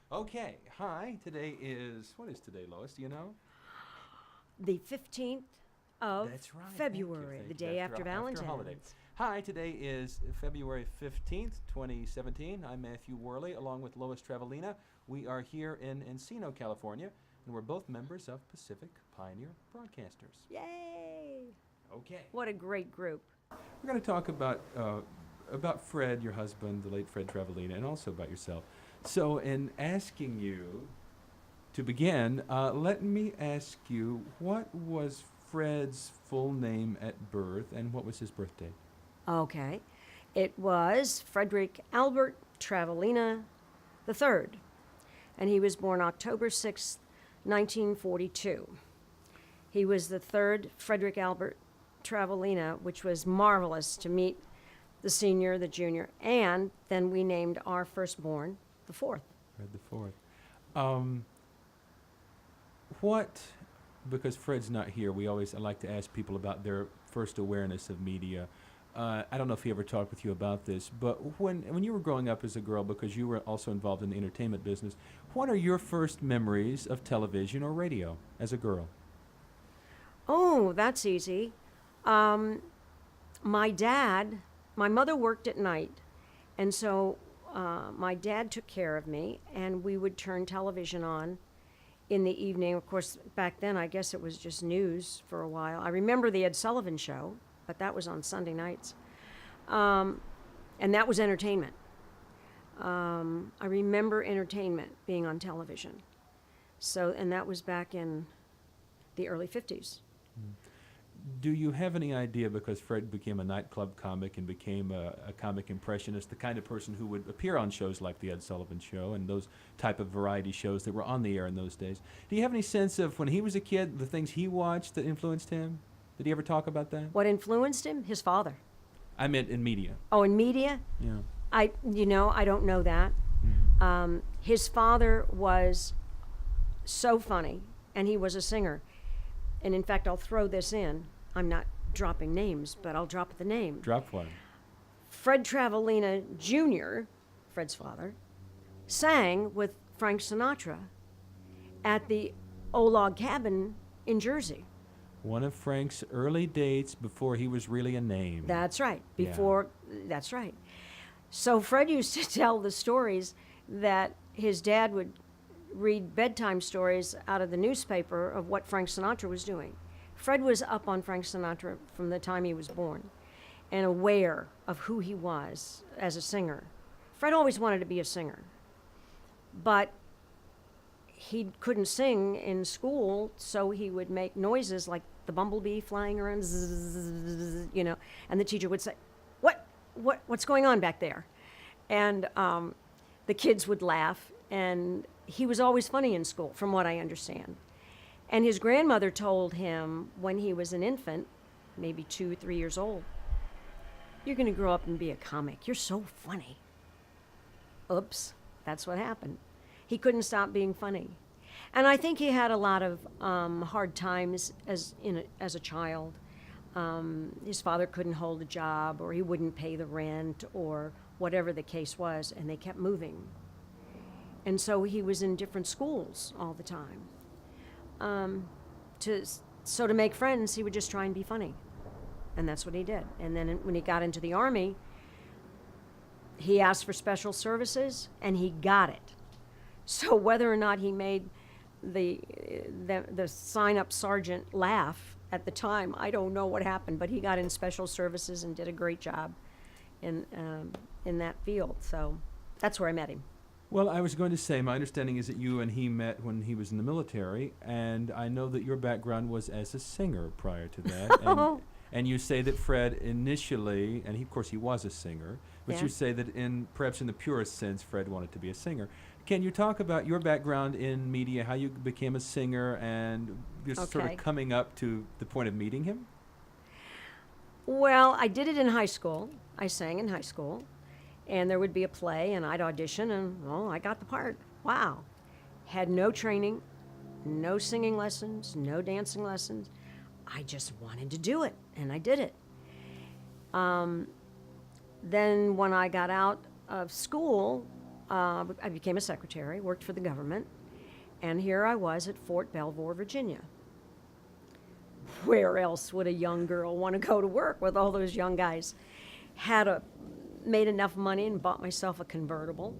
Okay, hi. What is today, Lois? Do you know? The 15th of That's right. February, Thank the you. day after After a holiday. Valentine's. Hi, today is February 15th, 2017. I'm Matthew Worley, along with Lois Travalena. We are here in Encino, California, and we're both members of Pacific Pioneer Broadcasters. Yay! Okay. What a great group. We're going to talk about Fred, your husband, the late Fred Travalena, and also about yourself. So, in asking you to begin, let me ask you, what was Fred's full name at birth, and what was his birthday? Okay. It was Frederick Albert Travalena III, and he was born October 6th, 1942. He was the third Frederick Albert Travalena, which was marvelous to meet the senior, the junior, and then we named our firstborn the fourth. Fred the Fourth. Um, what? Because Fred's not here, I like to ask people about their first awareness of media. I don't know if he ever talked with you about this, but when you were growing up as a girl, because you were also involved in the entertainment business, what are your first memories of television or radio as a girl? Oh, that's easy. Um, my mother worked at night, and so my dad took care of me, and we would turn television on in the evening. Of course, back then, I guess it was just news for a while. I remember the Ed Sullivan Show, but that was on Sunday nights. And that was entertainment. I remember entertainment being on television. So, and that was back in the early 50s. Do you have any idea, because Fred became a nightclub comic and became a comic impressionist, the kind of person who would appear on shows like The Ed Sullivan Show and those type of variety shows that were on the air in those days? Do you have any sense of, when he was a kid, the things he watched that influenced him? Did he ever talk about that? What influenced him? His father. I meant in media. Oh, in media? Yeah. I don't know that. His father was so funny, and he was a singer. And in fact, I'll throw this in. I'm not dropping names, but I'll drop the name. Drop one. Fred Travalena Jr., Fred's father, sang with Frank Sinatra at the Old Log Cabin in Jersey. One of Frank's early dates before he was really a name. That's right. Yeah. That's right. So Fred used to tell the stories that his dad would read bedtime stories out of the newspaper of what Frank Sinatra was doing. Fred was up on Frank Sinatra from the time he was born and aware of who he was as a singer. Fred always wanted to be a singer, but he couldn't sing in school, so he would make noises like the bumblebee flying around, zzz, and the teacher would say, what's going on back there? And the kids would laugh, and he was always funny in school, from what I understand. And his grandmother told him when he was an infant, maybe 2 or 3 years old, "You're going to grow up and be a comic. You're so funny." Oops, that's what happened. He couldn't stop being funny. And I think he had a lot of hard times as a child. His father couldn't hold a job, or he wouldn't pay the rent, or whatever the case was, and they kept moving. And so he was in different schools all the time. So to make friends, he would just try and be funny. And that's what he did. And then when he got into the Army, he asked for special services, and he got it. So whether or not he made the sign-up sergeant laugh at the time, I don't know what happened, but he got in special services and did a great job in that field. So that's where I met him. Well, I was going to say, my understanding is that you and he met when he was in the military, and I know that your background was as a singer prior to that. And you say that Fred initially, and of course he was a singer, but Yeah. you say that perhaps in the purest sense, Fred wanted to be a singer. Can you talk about your background in media, how you became a singer, and just sort Okay. of coming up to the point of meeting him? Well, I did it in high school. I sang in high school, and there would be a play, and I'd audition, and I got the part. Wow. Had no training, no singing lessons, no dancing lessons. I just wanted to do it, and I did it. Then when I got out of school, I became a secretary, worked for the government, and here I was at Fort Belvoir, Virginia. Where else would a young girl want to go to work with all those young guys? Made enough money and bought myself a convertible,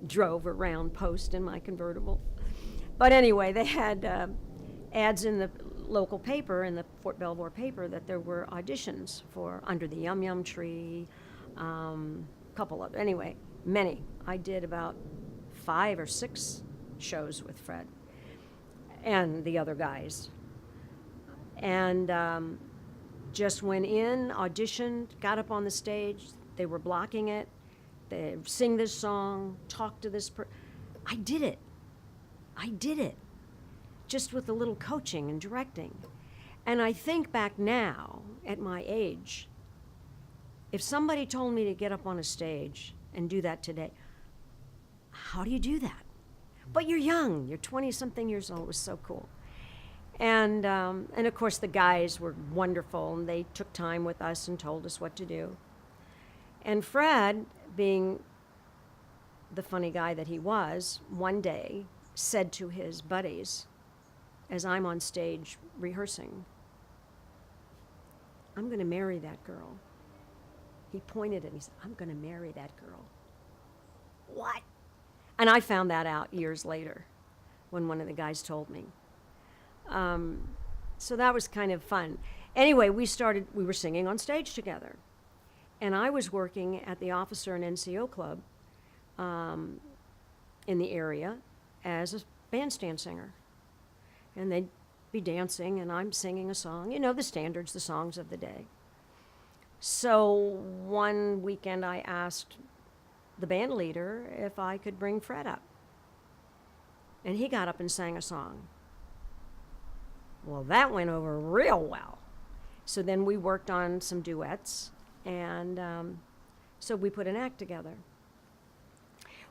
drove around Post in my convertible. But anyway, they had ads in the local paper, in the Fort Belvoir paper, that there were auditions for Under the Yum Yum Tree, many. I did about 5 or 6 shows with Fred and the other guys. And just went in, auditioned, got up on the stage. They were blocking it. They sing this song, talk to this person. I did it. Just with a little coaching and directing. And I think back now, at my age, if somebody told me to get up on a stage and do that today, how do you do that? But you're young. You're 20-something years old. It was so cool. And of course, the guys were wonderful, and they took time with us and told us what to do. And Fred, being the funny guy that he was, one day said to his buddies, as I'm on stage rehearsing, "I'm going to marry that girl." He pointed at me and said, "I'm going to marry that girl." What? And I found that out years later when one of the guys told me. So that was kind of fun. Anyway, we were singing on stage together. And I was working at the Officer and NCO Club in the area as a bandstand singer. And they'd be dancing, and I'm singing a song, the standards, the songs of the day. So one weekend I asked the band leader if I could bring Fred up. And he got up and sang a song. Well, that went over real well. So then we worked on some duets, and so we put an act together.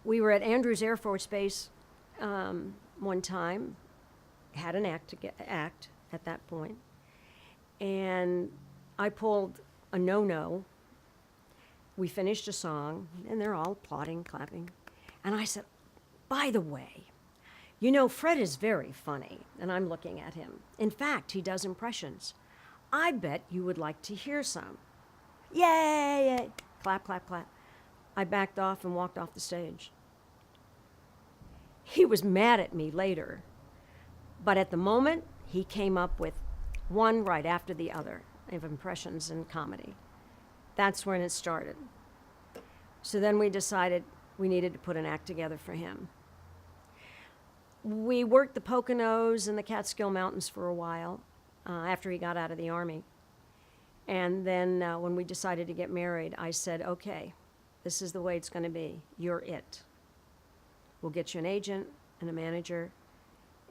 We were at Andrews Air Force Base one time, had an act at that point, and I pulled a no-no. We finished a song, and they're all applauding, clapping. And I said, "By the way, Fred is very funny." And I'm looking at him. In fact, he does impressions. I bet you would like to hear some. Yay, yay. Clap, clap, clap. I backed off and walked off the stage. He was mad at me later. But at the moment, he came up with one right after the other of impressions and comedy. That's when it started. So then we decided we needed to put an act together for him. We worked the Poconos and the Catskill Mountains for a while after he got out of the Army. And then when we decided to get married, I said, "Okay, this is the way it's going to be. You're it. We'll get you an agent and a manager,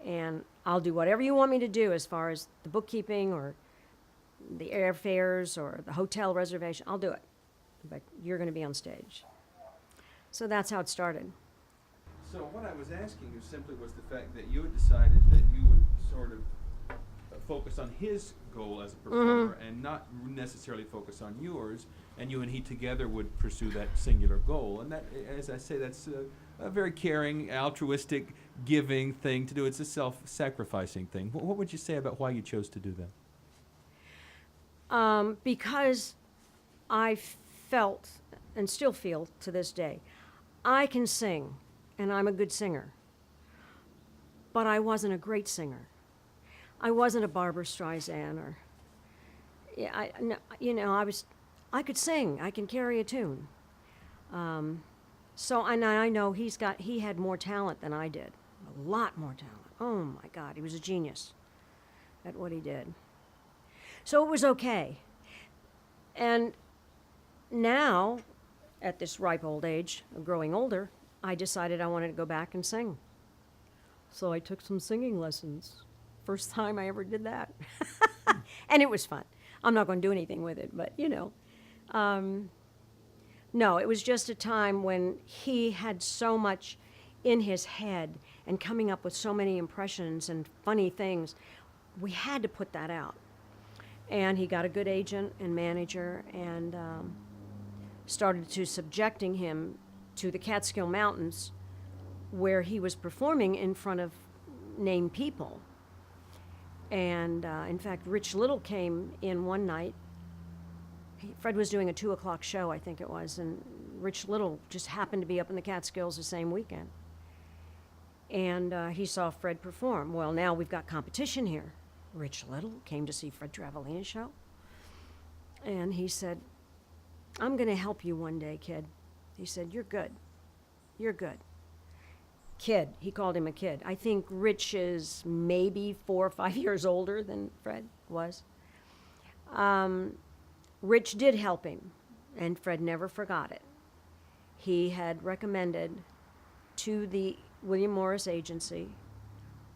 and I'll do whatever you want me to do as far as the bookkeeping or the airfares or the hotel reservation. I'll do it. But you're going to be on stage." So that's how it started. So what I was asking you simply was the fact that you had decided that you would sort of focus on his goal as a performer and not necessarily focus on yours, and you and he together would pursue that singular goal. And that, as I say, that's a very caring, altruistic, giving thing to do. It's a self-sacrificing thing. What would you say about why you chose to do that? Because I felt, and still feel to this day, I can sing, and I'm a good singer. But I wasn't a great singer. I wasn't a Barbra Streisand or, I could sing. I can carry a tune. So I know he had more talent than I did, a lot more talent. Oh my God, he was a genius at what he did. So it was okay. And now, at this ripe old age of growing older, I decided I wanted to go back and sing. So I took some singing lessons. First time I ever did that. And it was fun. I'm not going to do anything with it, but no, it was just a time when he had so much in his head and coming up with so many impressions and funny things. We had to put that out. And he got a good agent and manager and started to subjecting him to the Catskill Mountains, where he was performing in front of named people. And in fact, Rich Little came in one night. Fred was doing a 2:00 show, I think it was, and Rich Little just happened to be up in the Catskills the same weekend. And he saw Fred perform. Well, now we've got competition here. Rich Little came to see Fred Travelena's show. And he said, I'm going to help you one day, kid. He said, you're good. You're good. Kid, he called him a kid. I think Rich is maybe 4 or 5 years older than Fred was. Rich did help him, and Fred never forgot it. He had recommended to the William Morris Agency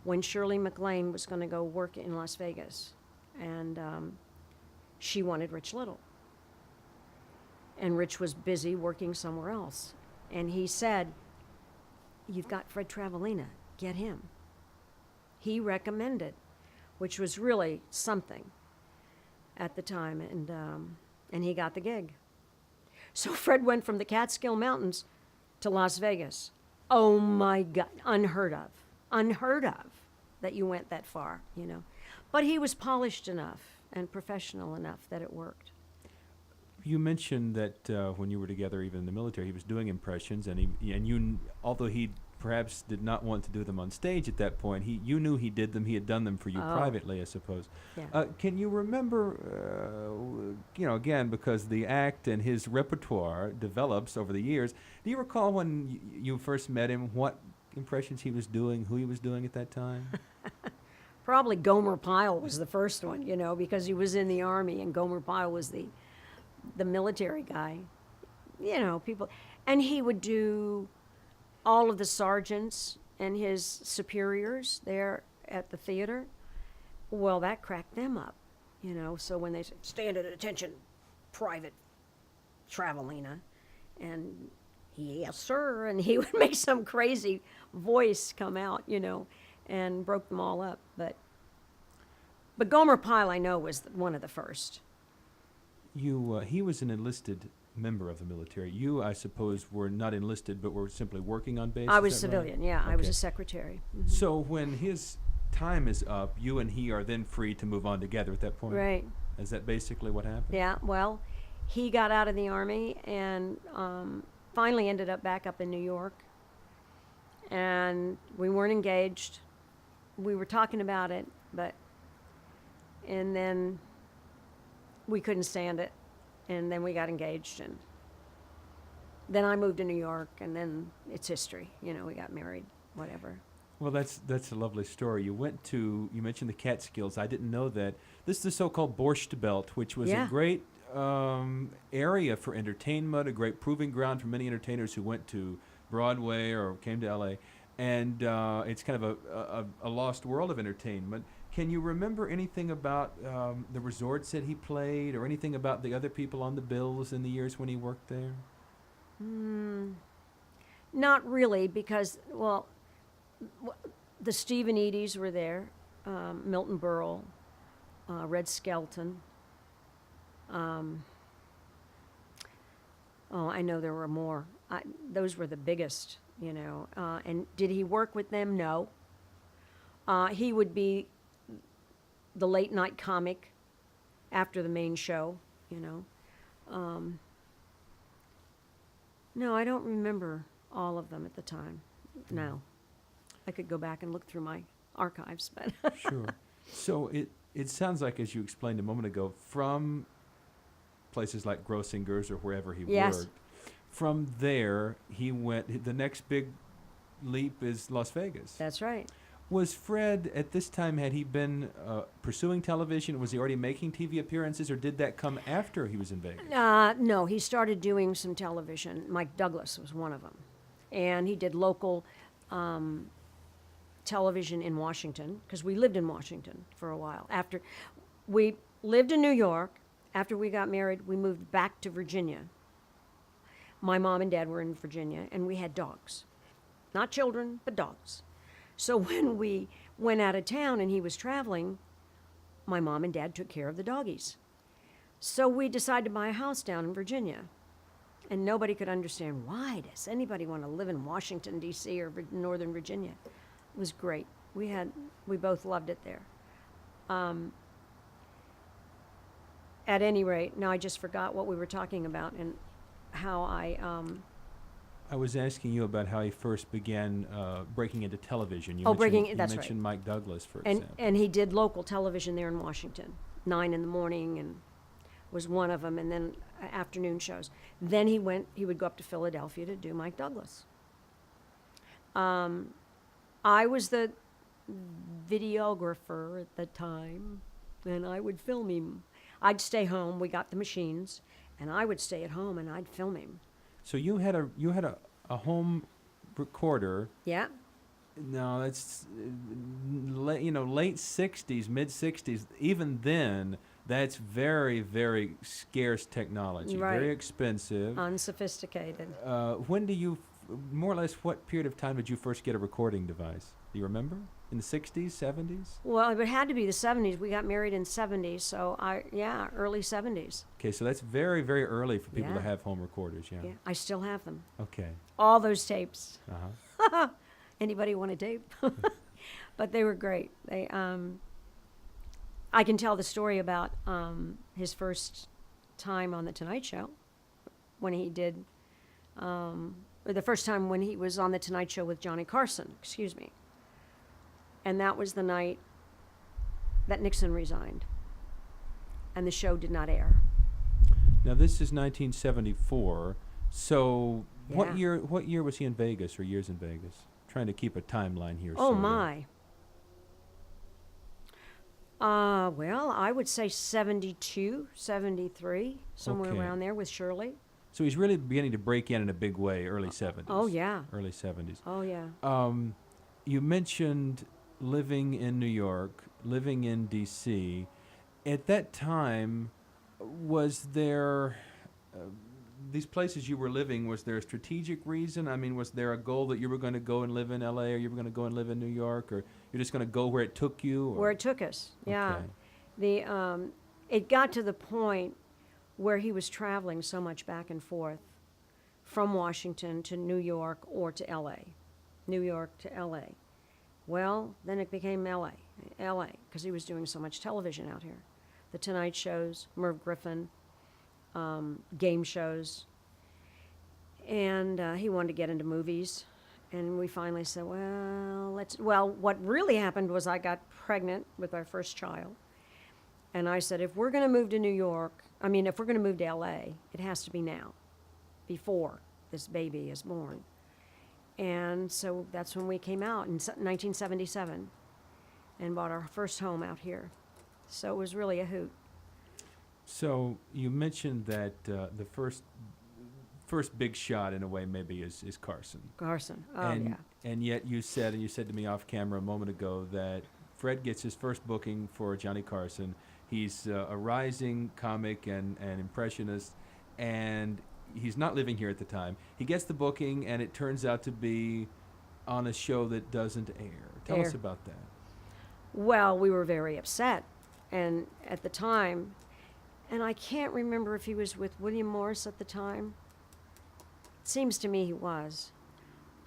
when Shirley MacLaine was going to go work in Las Vegas, and she wanted Rich Little. And Rich was busy working somewhere else. And he said, you've got Fred Travalena, get him. He recommended, which was really something at the time, and he got the gig. So Fred went from the Catskill Mountains to Las Vegas. Oh my God, unheard of that you went that far, you know. But he was polished enough and professional enough that it worked. You mentioned that when you were together, even in the military, he was doing impressions, and you, although he perhaps did not want to do them on stage at that point, you knew he did them. He had done them for you privately, I suppose. Yeah. Can you remember, again, because the act and his repertoire develops over the years, do you recall when you first met him, what impressions he was doing, who he was doing at that time? Probably Gomer Pyle was the first one, you know, because he was in the Army, and Gomer Pyle was the military guy, you know, people. And he would do all of the sergeants and his superiors there at the theater. Well, that cracked them up, you know. So when they said, stand at attention, Private Travalena, and yes, sir, and he would make some crazy voice come out, you know, and broke them all up. But Gomer Pyle, I know, was one of the first. He was an enlisted member of the military. You, I suppose, were not enlisted, but were simply working on base? I was civilian, right? Yeah. Okay. I was a secretary. Mm-hmm. So when his time is up, you and he are then free to move on together at that point? Right. Is that basically what happened? Yeah, well, he got out of the Army and finally ended up back up in New York. And we weren't engaged. We were talking about it, and then we couldn't stand it, and then we got engaged, and then I moved to New York, and then it's history. You know, we got married, whatever. Well, that's a lovely story. You mentioned the Catskills. I didn't know that. This is the so-called Borscht Belt, which was a great area for entertainment, a great proving ground for many entertainers who went to Broadway or came to L.A., and it's kind of a lost world of entertainment. Can you remember anything about the resorts that he played, or anything about the other people on the bills in the years when he worked there? Not really, because, well, the Stephen Eadys were there, Milton Berle, Red Skelton. I know there were more. Those were the biggest, you know. And did he work with them? No. He would be the late night comic after the main show, you know. No, I don't remember all of them at the time. No. I could go back and look through my archives, but Sure. So it sounds like, as you explained a moment ago, from places like Grossinger's or wherever he worked, from there he went, the next big leap is Las Vegas. That's right. Was Fred, at this time, had he been pursuing television? Was he already making TV appearances, or did that come after he was in Vegas? No, he started doing some television. Mike Douglas was one of them. And he did local television in Washington, because we lived in Washington for a while. After we lived in New York, after we got married, we moved back to Virginia. My mom and dad were in Virginia, and we had dogs. Not children, but dogs. So when we went out of town and he was traveling, my mom and dad took care of the doggies. So we decided to buy a house down in Virginia. And nobody could understand, why does anybody want to live in Washington, D.C. or Northern Virginia? It was great. We both loved it there. At any rate, now I just forgot what we were talking about and how I was asking you about how he first began breaking into television. You that's right. mentioned Mike Douglas, for example. And he did local television there in Washington, 9 in the morning, and was one of them, and then afternoon shows. Then he would go up to Philadelphia to do Mike Douglas. I was the videographer at the time, and I would film him. I'd stay home. We got the machines, and I would stay at home and I'd film him. So you had a home recorder. Yeah. No, that's late 60s, mid 60s. Even then, that's very, very scarce technology. Right. Very expensive. Unsophisticated. When do you, more or less, what period of time did you first get a recording device? Do you remember? In the 60s, 70s? Well, it had to be the 70s. We got married in 70s, so early 70s. Okay, so that's very, very early for people to Yeah. have home recorders, yeah. Yeah, I still have them. Okay. All those tapes. Uh-huh. Anybody want a tape? But they were great. I can tell the story about his first time on the Tonight Show, when he did, or the first time when he was on the Tonight Show with Johnny Carson, excuse me. And that was the night that Nixon resigned, and the show did not air. Now this is 1974. So Yeah. what year was he in Vegas, or years in Vegas? Trying to keep a timeline here. Oh, sorta. my. Well, I would say 72, 73, somewhere Okay. around there with Shirley. So he's really beginning to break in a big way, early 70s. Oh, yeah. Early 70s. Oh, yeah. You mentioned living in New York, living in D.C. At that time, was there, these places you were living, was there a strategic reason? I mean, was there a goal that you were going to go and live in L.A., or you were going to go and live in New York, or you're just going to go where it took you? Or? Where it took us, yeah. Okay. It got to the point where he was traveling so much back and forth from Washington to New York or to L.A., New York to L.A. Well, then it became L.A., because he was doing so much television out here. The Tonight Shows, Merv Griffin, game shows. And he wanted to get into movies. And we finally said, well, what really happened was I got pregnant with our first child. And I said, if we're going to move to if we're going to move to L.A., it has to be now, before this baby is born. And so that's when we came out in 1977 and bought our first home out here. So it was really a hoot. So you mentioned that the first big shot, in a way, maybe is Carson. Carson, And yet you said to me off camera a moment ago that Fred gets his first booking for Johnny Carson. He's a rising comic and impressionist, and he's not living here at the time. He gets the booking, and it turns out to be on a show that doesn't air. Tell us about that. Well, we were very upset, and at the time, and I can't remember if he was with William Morris at the time. It seems to me he was.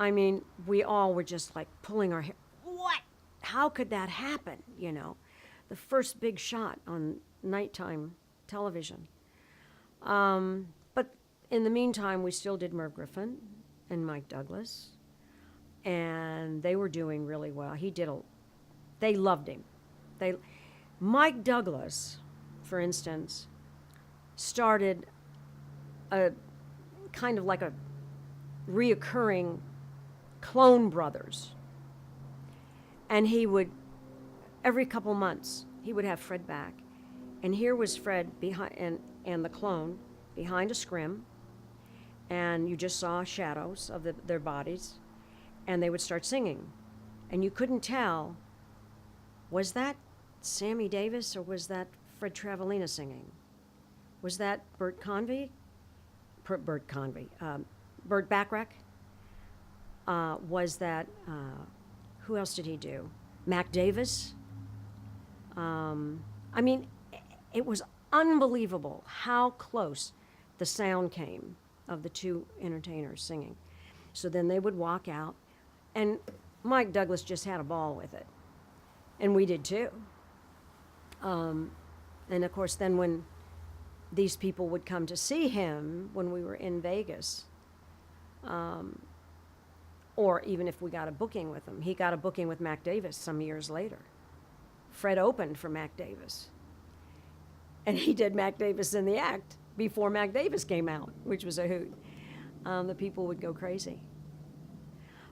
I mean, we all were just like pulling our hair. What? How could that happen? The first big shot on nighttime television. But in the meantime, we still did Merv Griffin and Mike Douglas, and they were doing really well. They loved him. Mike Douglas, for instance, started a kind of like a reoccurring Clone Brothers. And he would, every couple months, he would have Fred back. And here was Fred behind, and the clone behind a scrim. And you just saw shadows of their bodies. And they would start singing. And you couldn't tell, was that Sammy Davis or was that Fred Travalena singing? Was that Bert Convy? Bert Bacharach? Was that, who else did he do? Mac Davis? I mean, it was unbelievable how close the sound came of the two entertainers singing. So then they would walk out, and Mike Douglas just had a ball with it. And we did too. And of course, then when these people would come to see him when we were in Vegas, or even if we got a booking with him, he got a booking with Mac Davis some years later. Fred opened for Mac Davis. And he did Mac Davis in the act before Mac Davis came out, which was a hoot. The people would go crazy.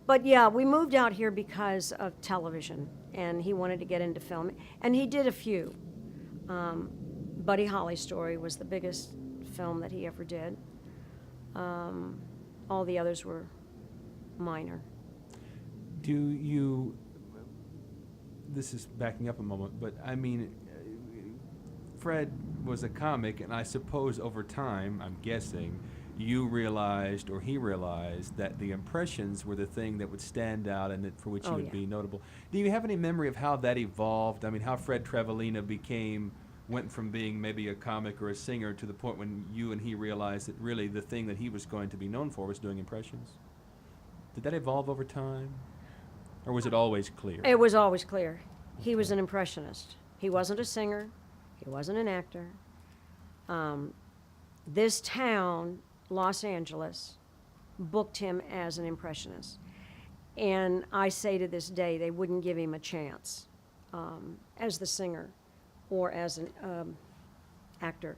But yeah, we moved out here because of television, and he wanted to get into film, and he did a few. Buddy Holly's Story was the biggest film that he ever did. All the others were minor. Do you, this is backing up a moment, but I mean, Fred was a comic, and I suppose over time, I'm guessing, you realized, or he realized, that the impressions were the thing that would stand out and that for which you would be notable. Do you have any memory of how that evolved? I mean, how Fred TRAVALENA went from being maybe a comic or a singer to the point when you and he realized that really the thing that he was going to be known for was doing impressions? Did that evolve over time? Or was it always clear? It was always clear. He was an impressionist. He wasn't a singer. He wasn't an actor. This town, Los Angeles, booked him as an impressionist. And I say to this day, they wouldn't give him a chance as the singer or as an actor.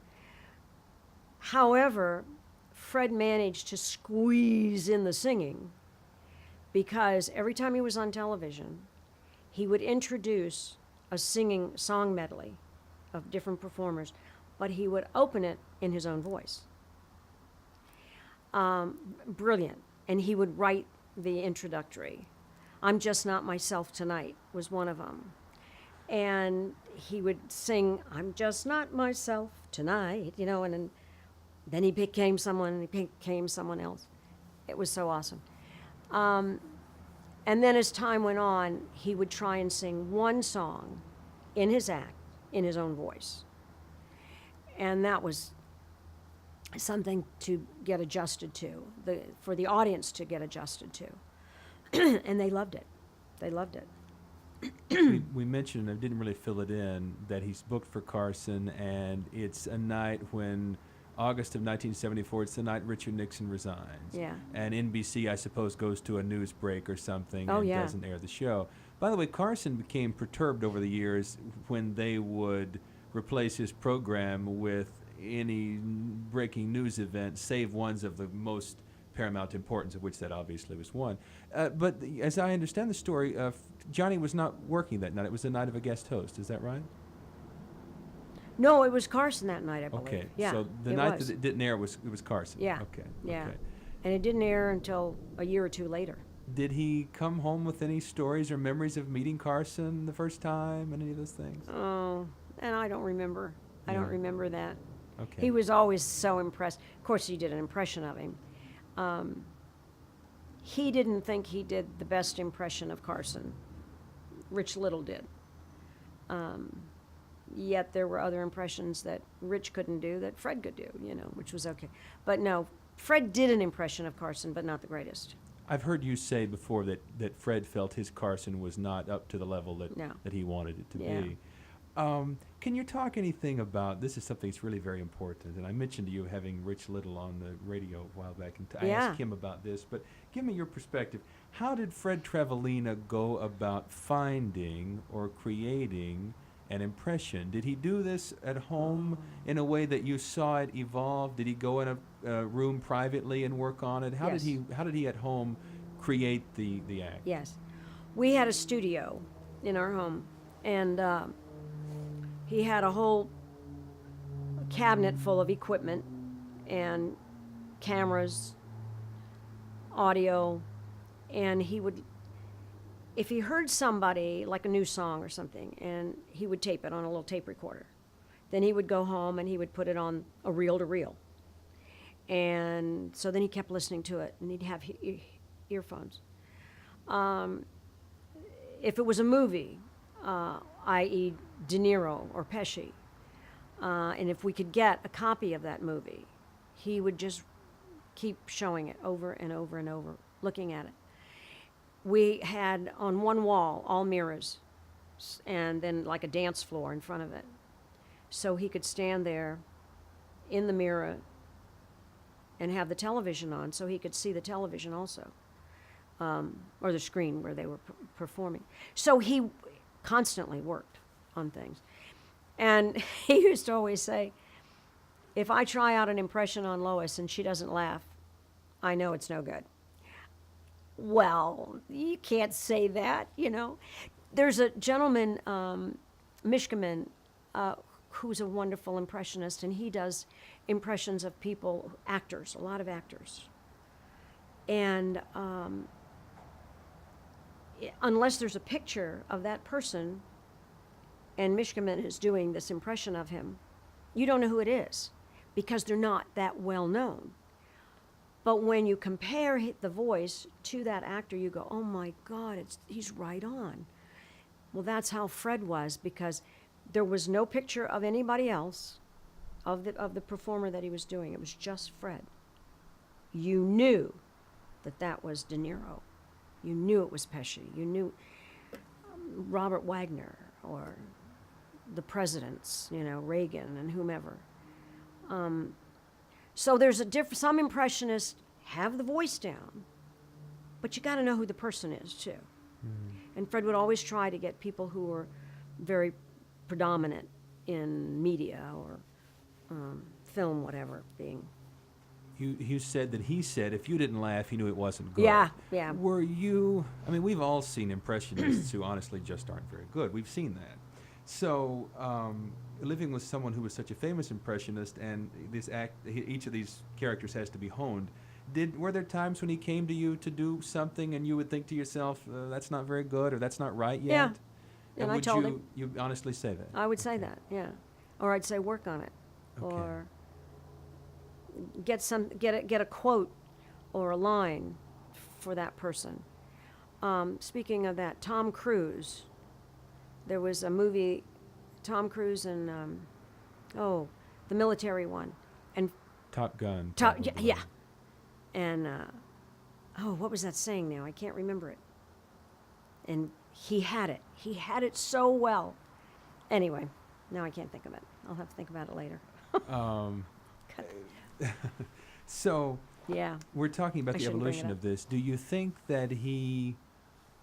However, Fred managed to squeeze in the singing because every time he was on television, he would introduce a singing song medley of different performers, but he would open it in his own voice. Brilliant. And he would write the introductory. I'm Just Not Myself Tonight was one of them. And he would sing, I'm just not myself tonight, and then he became someone, and he became someone else. It was so awesome. And then as time went on, he would try and sing one song in his act, in his own voice. And that was something to get adjusted to, for the audience to get adjusted to. And they loved it. They loved it. we mentioned, I didn't really fill it in, that he's booked for Carson, and it's a night when, August of 1974, it's the night Richard Nixon resigns. Yeah. And NBC, I suppose, goes to a news break or something Oh, and yeah. doesn't air the show. By the way, Carson became perturbed over the years when they would replace his program with any breaking news event, save ones of the most paramount importance, of which that obviously was one. But as I understand the story, Johnny was not working that night. It was the night of a guest host. Is that right? No, it was Carson that night, I believe. Okay. Yeah, So the it night was. that it didn't air it was Carson. Yeah. Okay. Yeah. Okay. And it didn't air until a year or two later. Did he come home with any stories or memories of meeting Carson the first time and any of those things? Oh, and I don't remember. I don't Yeah. remember that. Okay. He was always so impressed. Of course, he did an impression of him. He didn't think he did the best impression of Carson. Rich Little did. Yet there were other impressions that Rich couldn't do that Fred could do, which was okay. But no, Fred did an impression of Carson, but not the greatest. I've heard you say before that Fred felt his Carson was not up to the level that, No. that he wanted it to Yeah. be. Can you talk anything about, this is something that's really very important, and I mentioned to you having Rich Little on the radio a while back, and I Yeah. asked him about this, but give me your perspective. How did Fred TRAVALENA go about finding or creating an impression? Did he do this at home in a way that you saw it evolve? Did he go in a room privately and work on it? How Yes. did he at home create the act? Yes. We had a studio in our home, and he had a whole cabinet full of equipment and cameras, audio, and he would, if he heard somebody, like a new song or something, and he would tape it on a little tape recorder. Then he would go home and he would put it on a reel-to-reel. And so then he kept listening to it, and he'd have earphones. If it was a movie, i.e. De Niro or Pesci, and if we could get a copy of that movie, he would just keep showing it over and over and over, looking at it. We had on one wall all mirrors, and then like a dance floor in front of it. So he could stand there in the mirror and have the television on so he could see the television also, or the screen where they were performing. So he constantly worked on things. And he used to always say, if I try out an impression on Lois and she doesn't laugh, I know it's no good. Well, you can't say that, you know. There's a gentleman, Mishkaman, who's a wonderful impressionist, and he does impressions of people, actors, a lot of actors. And unless there's a picture of that person and Mishkaman is doing this impression of him, you don't know who it is because they're not that well known. But when you compare the voice to that actor, you go, oh my God, he's right on. Well, that's how Fred was, because there was no picture of anybody else, of the performer that he was doing. It was just Fred. You knew that was De Niro. You knew it was Pesci. You knew Robert Wagner or the presidents, you know, Reagan and whomever. So there's some impressionists have the voice down, but you got to know who the person is too. And Fred would always try to get people who were very predominant in media or film, whatever, being. You said that he said if you didn't laugh, he knew it wasn't good. Yeah, yeah. Were you, I mean, we've all seen impressionists who honestly just aren't very good. We've seen that. So, living with someone who was such a famous impressionist, and each of these characters has to be honed. Were there times when he came to you to do something, and you would think to yourself, "That's not very good," or "That's not right yet"? Yeah. And I would told him. You honestly say that? I would say that, yeah. Or I'd say work on it, or get a quote or a line for that person. Speaking of that, Tom Cruise. There was a movie, Tom Cruise and the military one, and Top Gun. yeah, and what was that saying now? I can't remember it. And he had it. He had it so well. Anyway, now I can't think of it. I'll have to think about it later. So yeah, we're talking about I the shouldn't bring it evolution up. of this. Do you think that he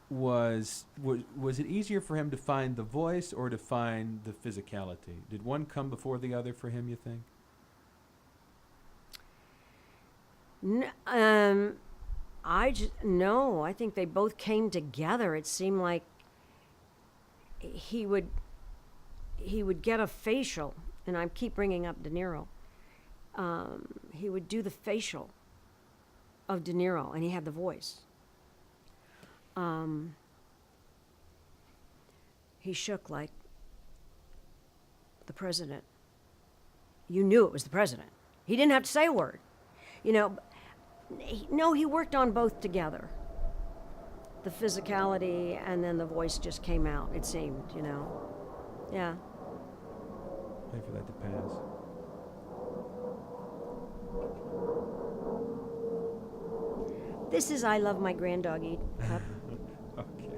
was it easier for him to find the voice or to find the physicality? Did one come before the other for him, you think? No, I think they both came together. It seemed like he would get a facial, and I keep bringing up De Niro. He would do the facial of De Niro, and he had the voice. He shook like the president. You knew it was the president. He didn't have to say a word. You know, he worked on both together. The physicality and then the voice just came out, it seemed, you know. Yeah. Wait for that to pass. This is I Love My Granddoggy Pup. Okay.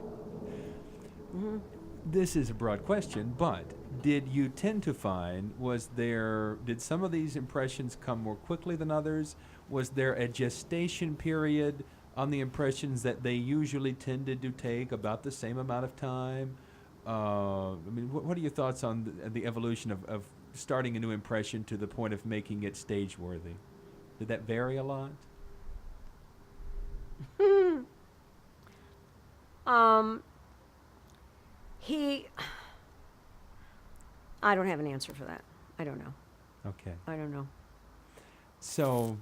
This is a broad question, but did you tend to find, did some of these impressions come more quickly than others? Was there a gestation period on the impressions that they usually tended to take about the same amount of time? I mean, what are your thoughts on the evolution of starting a new impression to the point of making it stage-worthy? Did that vary a lot? I don't have an answer for that. I don't know. Okay. I don't know. So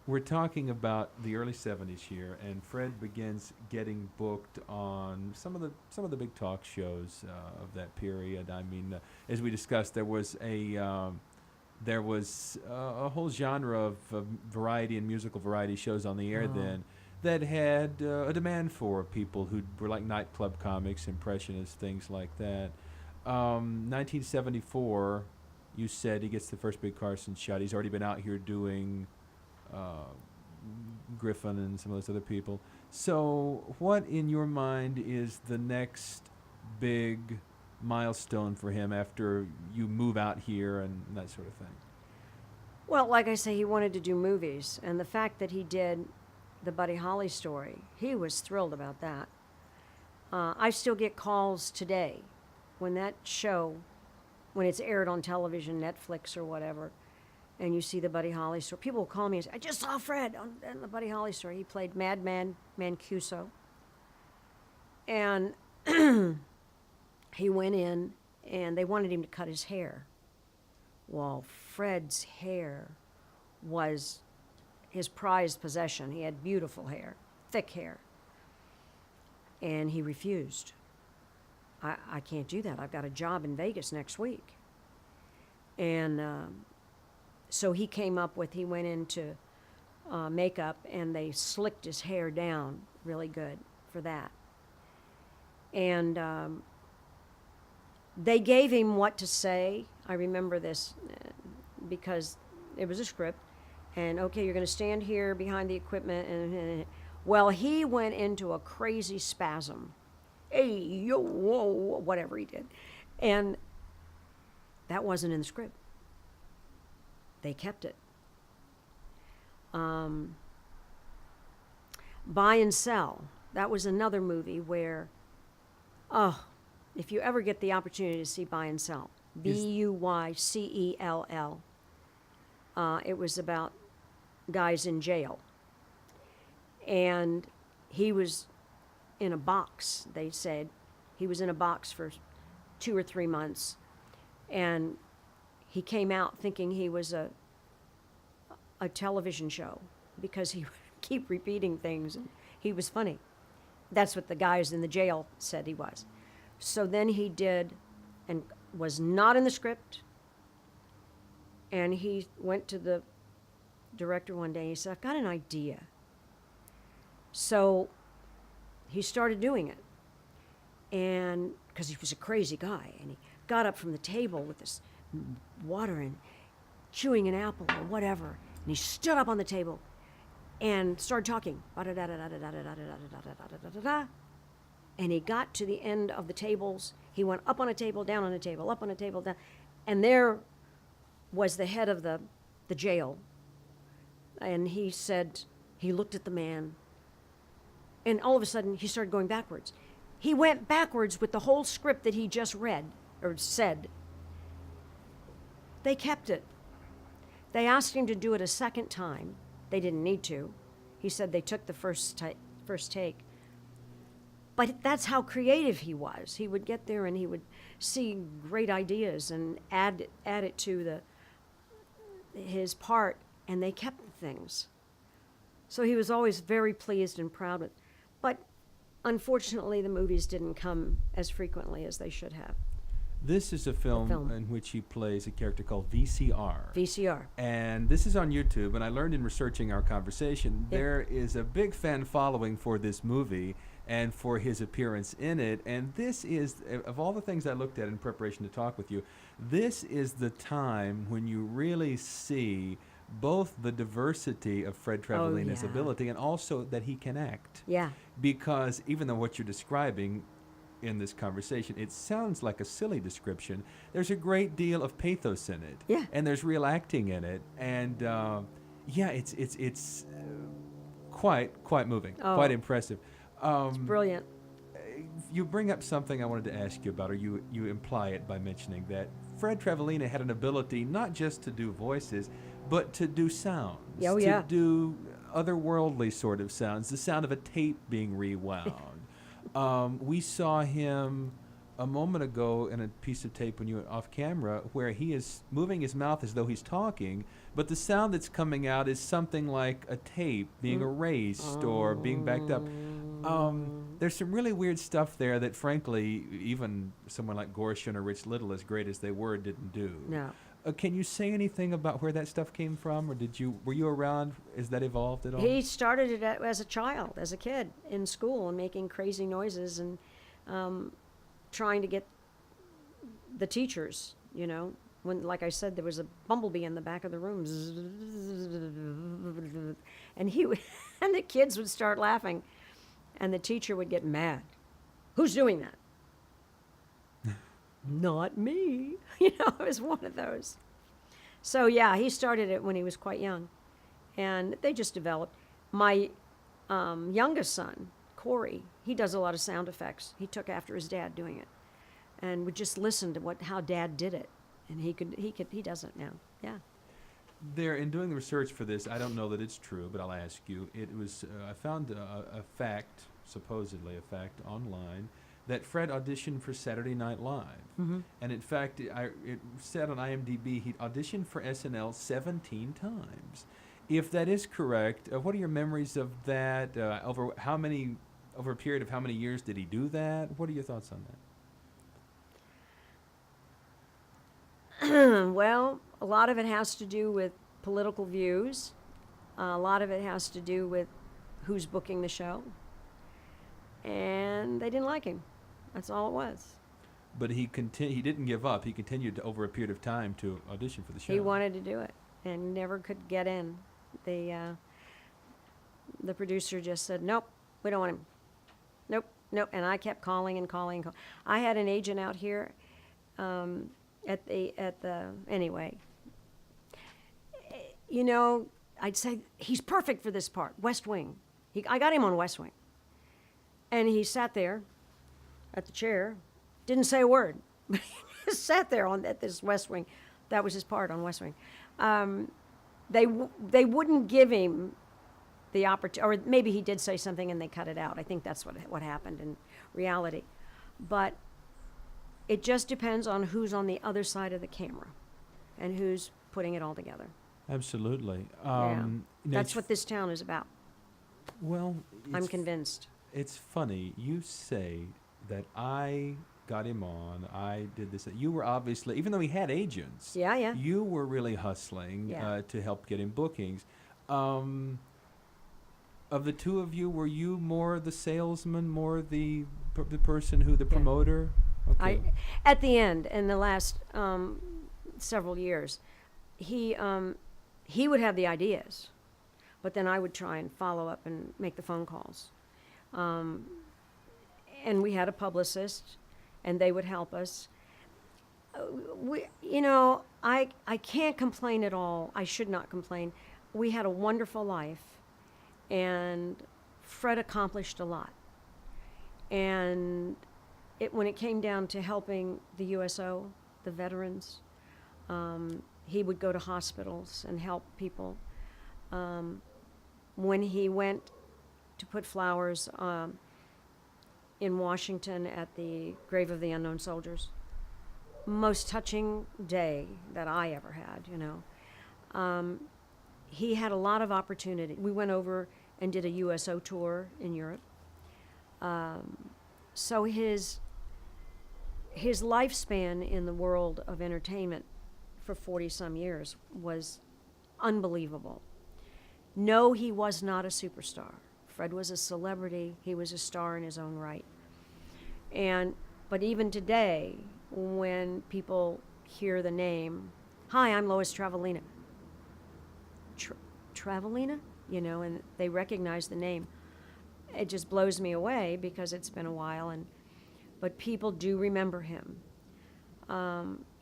we're talking about the early 70s here, and Fred begins getting booked on some of the big talk shows of that period. I mean, as we discussed, there was a whole genre of variety and musical variety shows on the air then that had a demand for people who were like nightclub comics, impressionists, things like that. 1974, you said he gets the first big Carson shot. He's already been out here doing Griffin and some of those other people. So, what in your mind is the next big milestone for him after you move out here and that sort of thing? Well, like I say, he wanted to do movies, and the fact that he did the Buddy Holly story, he was thrilled about that. I still get calls today when that show, when it's aired on television, Netflix or whatever, and you see the Buddy Holly story. People will call me and say, I just saw Fred on the Buddy Holly story. He played Madman Mancuso. And he went in, and they wanted him to cut his hair. Well, Fred's hair was his prized possession. He had beautiful hair, thick hair. And he refused. I can't do that. I've got a job in Vegas next week. And so he came up with, he went into makeup, and they slicked his hair down really good for that. And they gave him what to say. I remember this because it was a script. And okay, you're going to stand here behind the equipment. And well, he went into a crazy spasm. Hey, yo, whoa, whatever he did. And that wasn't in the script. They kept it. Buy and Sell. That was another movie where, oh, if you ever get the opportunity to see Buy and Sell, Buycell. It was about guys in jail. And he was in a box, they said. He was in a box for 2 or 3 months. And he came out thinking he was a television show because he would keep repeating things. And he was funny. That's what the guys in the jail said he was. So then he did, and was not in the script. And he went to the director one day and he said, I've got an idea. So he started doing it. And because he was a crazy guy, and he got up from the table with this water and chewing an apple or whatever, and he stood up on the table and started talking. And he got to the end of the tables. He went up on a table, down on a table, up on a table, down. And there was the head of the jail. And he said, he looked at the man, and all of a sudden he started going backwards. He went backwards with the whole script that he just read or said. They kept it. They asked him to do it a second time. They didn't need to. He said they took the first take. But that's how creative he was. He would get there and he would see great ideas and add it to his part, and they kept the things. So he was always very pleased and proud with. But unfortunately, the movies didn't come as frequently as they should have. This is a film in which he plays a character called VCR. VCR. And this is on YouTube, and I learned in researching our conversation, there is a big fan following for this movie and for his appearance in it. And this is, of all the things I looked at in preparation to talk with you, this is the time when you really see both the diversity of Fred Travelena's ability and also that he can act. Yeah. Because even though what you're describing in this conversation, it sounds like a silly description, there's a great deal of pathos in it. Yeah. And there's real acting in it. And it's quite moving, quite impressive. It's brilliant. You bring up something I wanted to ask you about, or you imply it by mentioning that Fred Travalena had an ability not just to do voices, but to do sounds. Oh, yeah. To do otherworldly sort of sounds, the sound of a tape being rewound. We saw him a moment ago in a piece of tape when you were off camera where he is moving his mouth as though he's talking, but the sound that's coming out is something like a tape being erased or being backed up. There's some really weird stuff there that, frankly, even someone like Gorshin or Rich Little, as great as they were, didn't do. No. Can you say anything about where that stuff came from, or were you around? Has that evolved at all? He started it as a child, as a kid, in school, and making crazy noises and trying to get the teachers, when, like I said, there was a bumblebee in the back of the room, and And he would, and the kids would start laughing, and the teacher would get mad. Who's doing that? Not me. It was one of those. So yeah, he started it when he was quite young, and they just developed. My youngest son, Corey, he does a lot of sound effects. He took after his dad doing it, and would just listen to how Dad did it, and he does it now. Yeah. There, in doing the research for this, I don't know that it's true, but I'll ask you. It was I found a fact, supposedly a fact, online, that Fred auditioned for Saturday Night Live. Mm-hmm. And in fact, it said on IMDb he auditioned for SNL 17 times. If that is correct, what are your memories of that? Over a period of how many years did he do that? What are your thoughts on that? Well, a lot of it has to do with political views. A lot of it has to do with who's booking the show. And they didn't like him. That's all it was. But he didn't give up. He continued over a period of time to audition for the show. He wanted to do it and never could get in. The producer just said, nope, we don't want him. Nope. And I kept calling and calling and calling. I had an agent out here anyway. I'd say, he's perfect for this part, West Wing. I got him on West Wing. And he sat there at the chair, didn't say a word. He just sat there at this West Wing. That was his part on West Wing. They wouldn't give him the opportunity, or maybe he did say something and they cut it out. I think that's what happened in reality. But it just depends on who's on the other side of the camera and who's putting it all together. Absolutely. That's what this town is about. Well, I'm convinced. It's funny. You say that I got him on, I did this. You were obviously, even though he had agents, Yeah. you were really hustling to help get him bookings. Of the two of you, were you more the salesman, more the person the promoter? Okay. At the end, in the last several years, he would have the ideas, but then I would try and follow up and make the phone calls. And we had a publicist, and they would help us. I can't complain at all. I should not complain. We had a wonderful life, and Fred accomplished a lot. And when it came down to helping the USO, the veterans, he would go to hospitals and help people. When he went to put flowers in Washington at the grave of the unknown soldiers, most touching day that I ever had, He had a lot of opportunity. We went over and did a USO tour in Europe. So his lifespan in the world of entertainment for 40-some years was unbelievable. No, he was not a superstar. Fred was a celebrity. He was a star in his own right. But even today, when people hear the name, hi, I'm Lois TRAVALENA. TRAVALENA? And they recognize the name. It just blows me away because it's been a while, but people do remember him.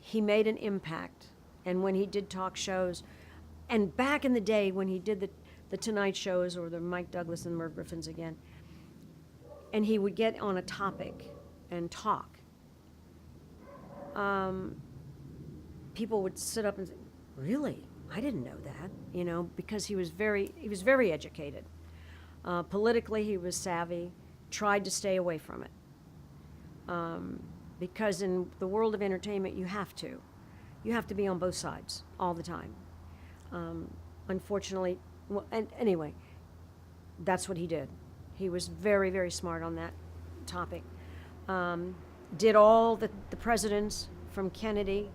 He made an impact, and when he did talk shows, and back in the day when he did the Tonight Shows or the Mike Douglas and Merv Griffins again, and he would get on a topic and talk, people would sit up and say, really? I didn't know that, because he was very educated. Politically, he was savvy, tried to stay away from it. Because in the world of entertainment, you have to be on both sides all the time. Unfortunately, anyway, that's what he did. He was very, very smart on that topic. Did all the presidents from Kennedy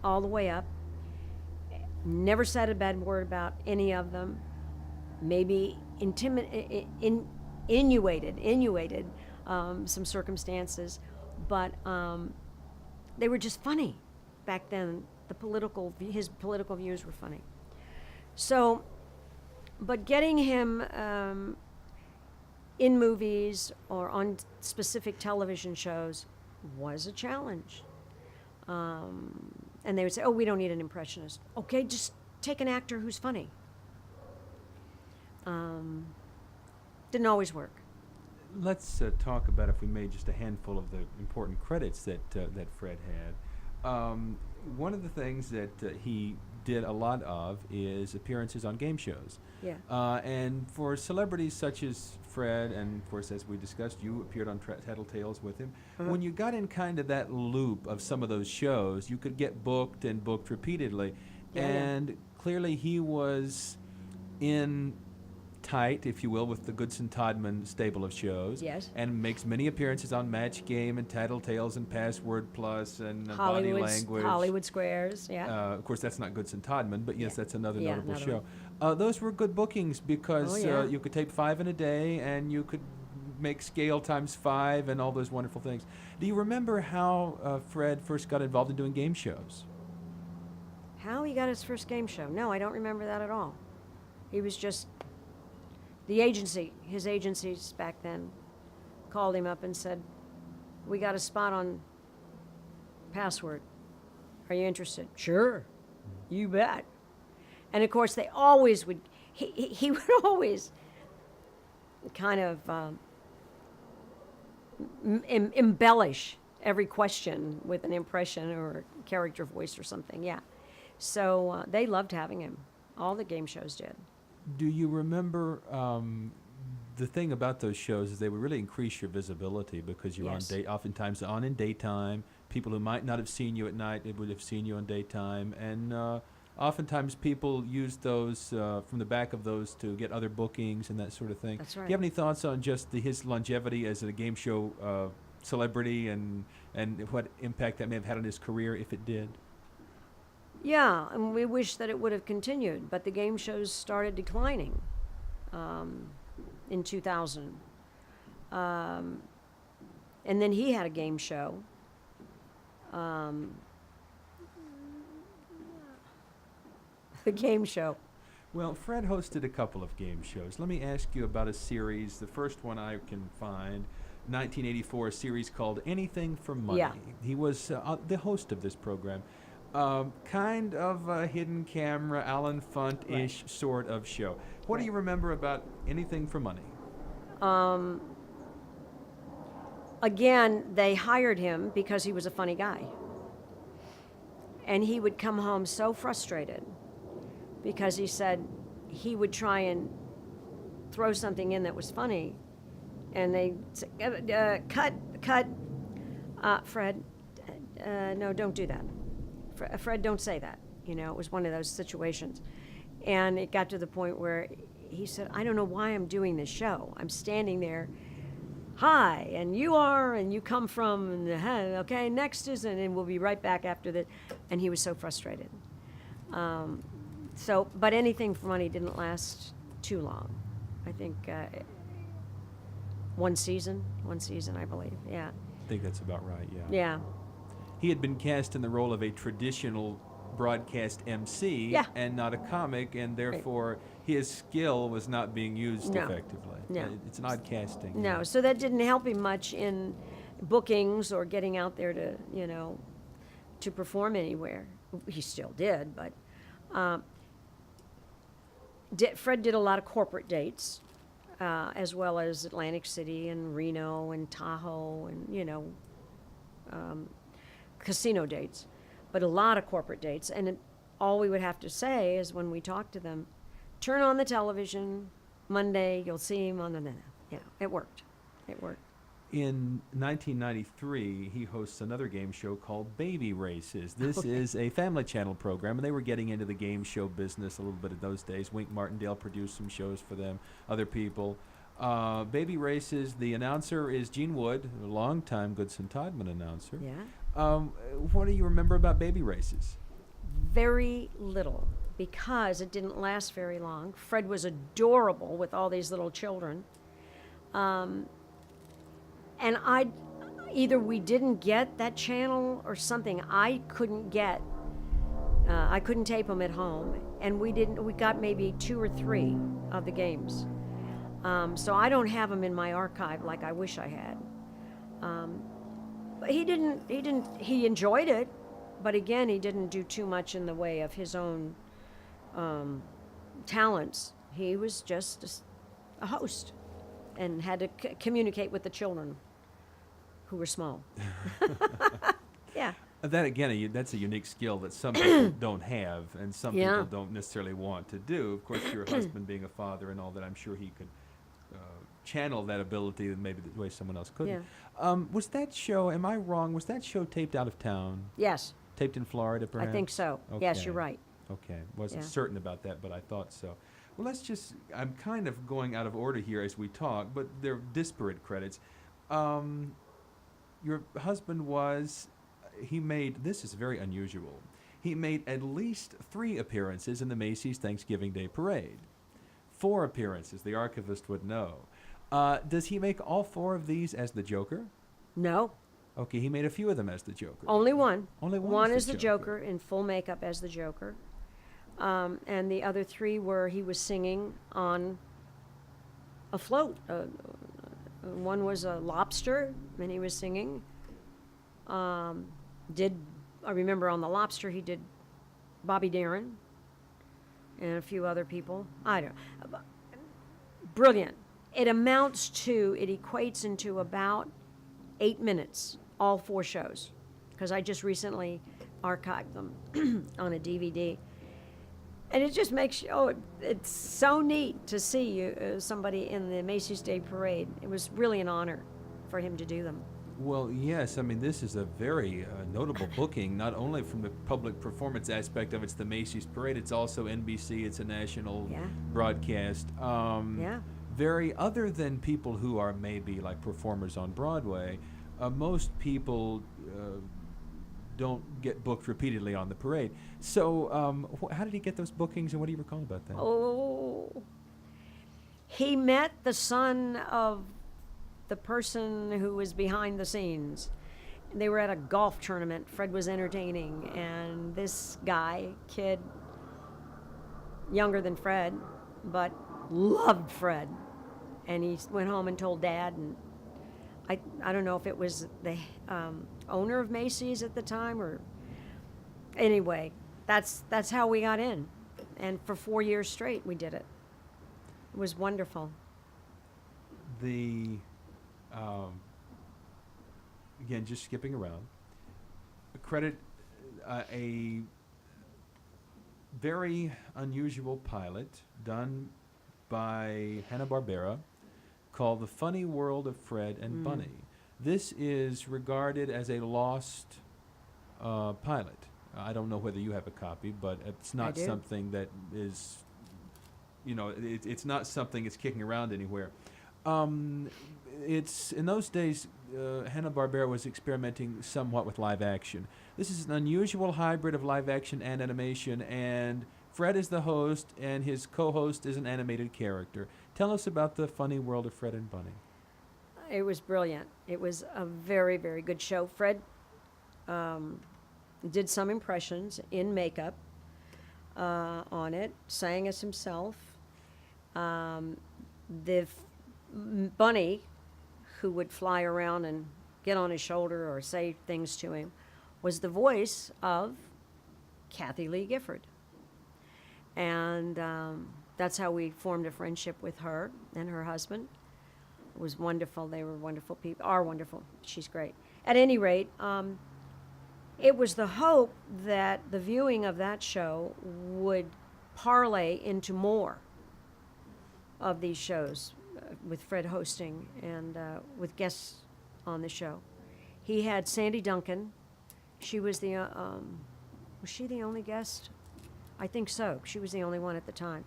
all the way up. Never said a bad word about any of them. Maybe innuated some circumstances, but they were just funny back then. His political views were funny. So but getting him in movies or on specific television shows was a challenge. And they would say, "Oh, we don't need an impressionist. Okay, just take an actor who's funny." Didn't always work. Let's talk about, if we may, just a handful of the important credits that Fred had. One of the things that he did a lot of is appearances on game shows. Yeah. And for celebrities such as Fred, and of course, as we discussed, you appeared on Tattletales with him. When you got in kind of that loop of some of those shows, you could get booked and booked repeatedly. Yeah, and clearly he was in tight, if you will, with the Goodson-Todman stable of shows. Yes. And makes many appearances on Match Game and Tattletales and Password Plus and Body Language. Hollywood Squares, yeah. Of course, that's not Goodson-Todman, but yes, Yeah. that's another Yeah, notable another show. Those were good bookings because Oh, yeah. you could tape 5 in a day and you could make scale times 5 and all those wonderful things. Do you remember how Fred first got involved in doing game shows? How he got his first game show? No, I don't remember that at all. He was just the agency. His agencies back then called him up and said, "We got a spot on Password. Are you interested?" "Sure, you bet." And of course, they always would. He would always kind of embellish every question with an impression or a character voice or something. Yeah. So they loved having him. All the game shows did. Do you remember the thing about those shows is they would really increase your visibility because you're Yes. oftentimes on in daytime. People who might not have seen you at night, they would have seen you in daytime. And oftentimes people use those from the back of those to get other bookings and that sort of thing. That's Do right. you have any thoughts on just his longevity as a game show celebrity and what impact that may have had on his career, if it did? Yeah, and we wish that it would have continued, but the game shows started declining in 2000. And then he had a game show. The game show. Well, Fred hosted a couple of game shows. Let me ask you about a series. The first one I can find, 1984, a series called Anything for Money. Yeah. He was the host of this program. Kind of a hidden camera, Alan Funt-ish sort of show. What do Right. you remember about Anything for Money? Again, they hired him because he was a funny guy. And he would come home so frustrated because he said he would try and throw something in that was funny. And they'd say, cut, Fred, no, don't do that. Fred, don't say that. You know, it was one of those situations. And it got to the point where he said, "I don't know why I'm doing this show. I'm standing there, hi, and you are, and you come from, and okay, next is, and then we'll be right back after that." And he was so frustrated. But Anything for Money didn't last too long. I think one season, I believe. Yeah. I think that's about right, yeah. Yeah. He had been cast in the role of a traditional broadcast MC Yeah. and not a comic, and therefore his skill was not being used No. effectively. No. It's an odd casting. No, so that didn't help him much in bookings or getting out there to, to perform anywhere. He still did, but Fred did a lot of corporate dates, as well as Atlantic City and Reno and Tahoe and, casino dates, but a lot of corporate dates. And all we would have to say is when we talked to them, turn on the television, Monday, you'll see him on the, yeah, it worked. It worked. In 1993, he hosts another game show called Baby Races. This is a Family Channel program, and they were getting into the game show business a little bit in those days. Wink Martindale produced some shows for them, other people. Baby Races, the announcer is Gene Wood, a longtime Goodson-Todman announcer. Yeah. What do you remember about Baby Races? Very little, because it didn't last very long. Fred was adorable with all these little children. And either we didn't get that channel or something. I couldn't get I couldn't tape them at home, and we got maybe 2 or 3 of the games. So I don't have them in my archive like I wish I had. But he enjoyed it, but again, he didn't do too much in the way of his own talents. He was just a host and had to communicate with the children who were small. Yeah. That again, that's a unique skill that some people don't have, and some Yeah. people don't necessarily want to do. Of course, your husband being a father and all that, I'm sure he could channel that ability maybe the way someone else couldn't. Was that show? Am I wrong? Was that show taped out of town? Yes, Taped in Florida, I perhaps? think so. Yes, you're Okay. right. Okay, wasn't Yeah. certain about that, but I thought so. Well, I'm kind of going out of order here as we talk, but they're disparate credits. Your husband this is very unusual. He made at least 3 appearances in the Macy's Thanksgiving Day Parade. 4 appearances, the archivist would know. Does he make all 4 of these as the Joker? No, Okay, he made a few of them as the Joker. only one. Only one One is is the the Joker. Joker in full makeup as the Joker. And the other 3 were he was singing on a float. One was a lobster, and he was singing. I remember on the lobster he did Bobby Darin and a few other people. I don't. Brilliant. It equates into about 8 minutes, all 4 shows, because I just recently archived them on a DVD. And it just makes it's so neat to see somebody in the Macy's Day Parade. It was really an honor for him to do them. Well, yes. I mean, this is a very notable booking, not only from the public performance aspect of it's the Macy's Parade, it's also NBC, it's a national Yeah. broadcast. Yeah. Very, other than people who are maybe like performers on Broadway, most people don't get booked repeatedly on the parade. So how did he get those bookings, and what do you recall about that? Oh, he met the son of the person who was behind the scenes. They were at a golf tournament. Fred was entertaining, and this kid, younger than Fred, but loved Fred. And he went home and told Dad, and I don't know if it was the owner of Macy's at the time, or anyway, that's how we got in. And for 4 years straight, we did it. It was wonderful. Again, just skipping around, credit a very unusual pilot done by Hanna-Barbera called The Funny World of Fred and Bunny. This is regarded as a lost pilot. I don't know whether you have a copy, but it's not do. something that is, it's not something that's kicking around anywhere. It's in those days, Hanna-Barbera was experimenting somewhat with live action. This is an unusual hybrid of live action and animation, and Fred is the host, and his co-host is an animated character. Tell us about The Funny World of Fred and Bunny. It was brilliant. It was a very, very good show. Fred did some impressions in makeup on it, sang as himself. Bunny, who would fly around and get on his shoulder or say things to him, was the voice of Kathy Lee Gifford. And that's how we formed a friendship with her and her husband. It was wonderful. They were wonderful people. Are wonderful. She's great. At any rate, it was the hope that the viewing of that show would parlay into more of these shows with Fred hosting and with guests on the show. He had Sandy Duncan. She was was she the only guest? I think so. She was the only one at the time.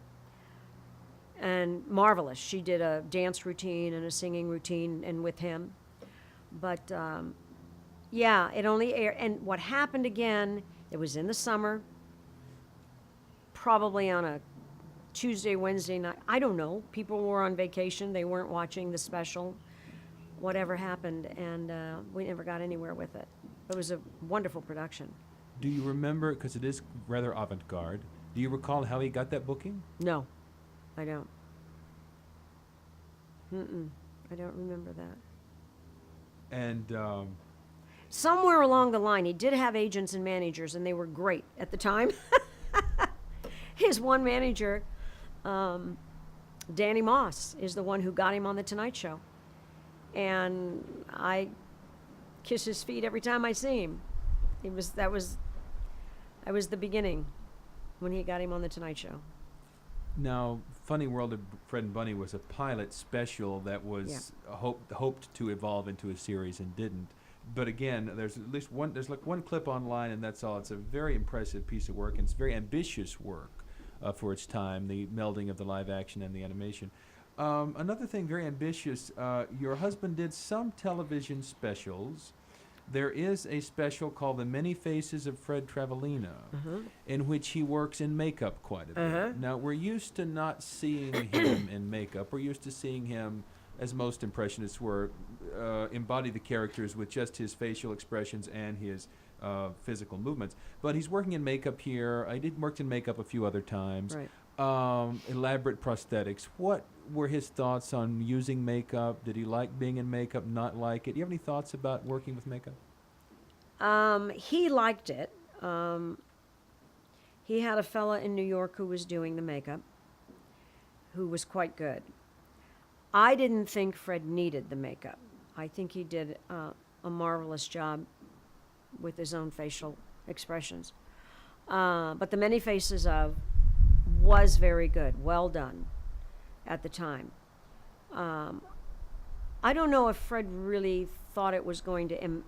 And marvelous. She did a dance routine and a singing routine and with him. But yeah, it only aired. And what happened again, it was in the summer, probably on a Tuesday, Wednesday night. I don't know. People were on vacation. They weren't watching the special. Whatever happened, and we never got anywhere with it. It was a wonderful production. Do you remember, because it is rather avant-garde, do you recall how he got that booking? No, I don't. I don't remember that. And Somewhere along the line, he did have agents and managers, and they were great at the time. His one manager, Danny Moss, is the one who got him on The Tonight Show. And I kiss his feet every time I see him. That was the beginning when he got him on The Tonight Show. now, Funny World of Fred and Bunny was a pilot special that was hoped to evolve into a series and didn't. But again, there's at least one. There's like one clip online, and that's all. It's a very impressive piece of work, and it's very ambitious work for its time. The melding of the live action and the animation. Another thing, very ambitious. Your husband did some television specials. There is a special called The Many Faces of Fred Travalena, in which he works in makeup quite a bit. Now, we're used to not seeing him in makeup. We're used to seeing him, as most Impressionists were, embody the characters with just his facial expressions and his physical movements. But he's working in makeup here. I did worked in makeup a few other times. Right. Elaborate prosthetics. What were his thoughts on using makeup? Did he like being in makeup, not like it? Do you have any thoughts about working with makeup? He liked it. He had a fella in New York who was doing the makeup, who was quite good. I didn't think Fred needed the makeup. I think he did a marvelous job with his own facial expressions. But The Many Faces of was very good, well done at the time. I don't know if Fred really thought it was going to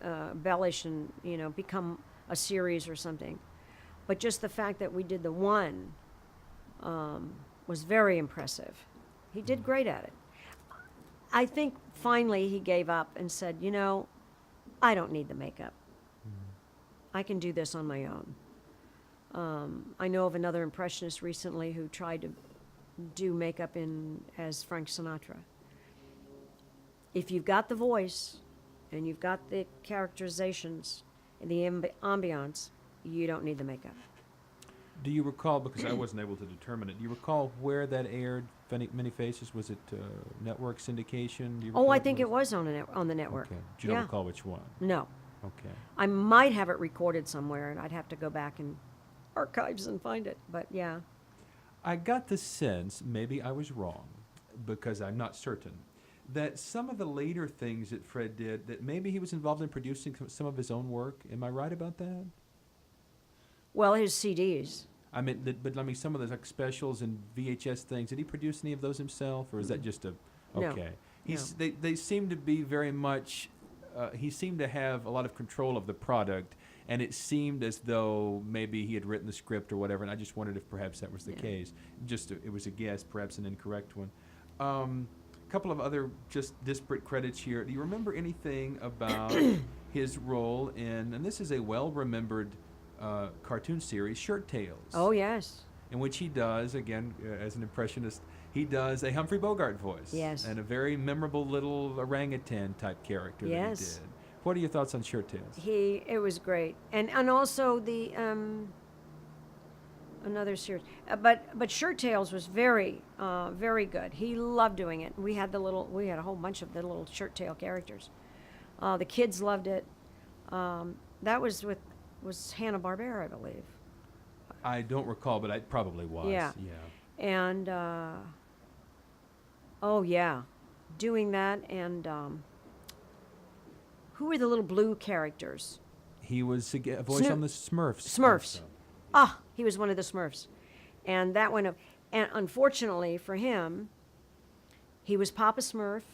embellish and become a series or something, but just the fact that we did the one was very impressive. He did great at it. I think finally he gave up and said, I don't need the makeup. I can do this on my own. I know of another Impressionist recently who tried to do makeup as Frank Sinatra. If you've got the voice and you've got the characterizations and the ambiance, you don't need the makeup. Do you recall, because I wasn't able to determine it, do you recall where that aired, Many Faces? Was it network syndication? Do you recall I think it was on the network. Okay. Do you don't recall which one? No. Okay. I might have it recorded somewhere, and I'd have to go back in archives and find it, but yeah. I got the sense, maybe I was wrong, because I'm not certain, that some of the later things that Fred did, that maybe he was involved in producing some of his own work. Am I right about that? Well, his CDs. I mean, some of those like specials and VHS things. Did he produce any of those himself, or is that just a? Okay. No. They seem to be very much. He seemed to have a lot of control of the product, and it seemed as though maybe he had written the script or whatever. And I just wondered if perhaps that was the case. It was a guess, perhaps an incorrect one. Couple of other just disparate credits here. Do you remember anything about his role in? And this is a well-remembered cartoon series, Shirt Tales. Oh, yes. In which he does, again, as an Impressionist, he does a Humphrey Bogart voice. Yes. And a very memorable little orangutan-type character that he did. What are your thoughts on Shirt Tales? It was great. And also the, another series. But Shirt Tales was very, very good. He loved doing it. We had a whole bunch of the little Shirt Tail characters. The kids loved it. That was Hanna-Barbera, I believe. I don't recall, but it probably was. Yeah. And, doing that. And who were the little blue characters? He was a voice on the Smurfs. Smurfs. He was one of the Smurfs. And that went up. And unfortunately for him, he was Papa Smurf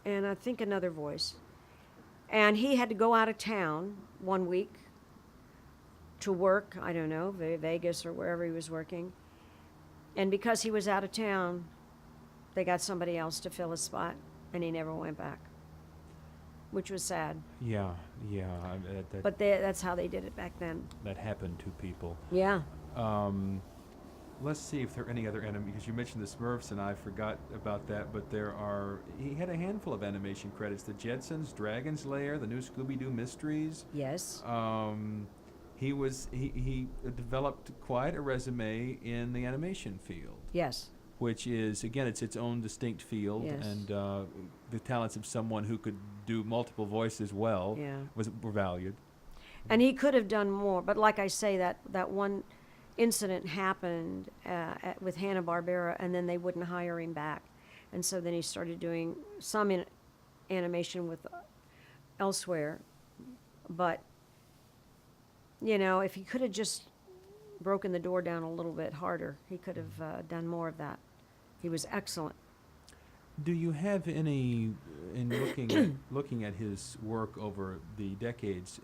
and I think another voice. And he had to go out of town one week to work, I don't know, Vegas or wherever he was working. And because he was out of town, they got somebody else to fill his spot, and he never went back, which was sad. Yeah. But that's how they did it back then. That happened to people. Yeah. let's see if there are any other anime, because you mentioned the Smurfs and I forgot about that, but he had a handful of animation credits: the Jetsons, Dragon's Lair, the new Scooby-Doo Mysteries. Yes. He developed quite a resume in the animation field. Yes. Which is, again, it's its own distinct field, Yes. and the talents of someone who could do multiple voices well Yeah. were valued. And he could have done more, but like I say, that one incident happened with Hanna-Barbera, and then they wouldn't hire him back. And so then he started doing some animation with elsewhere. But, if he could have just broken the door down a little bit harder, he could have done more of that. He was excellent. Do you have any, in looking at his work over the decades,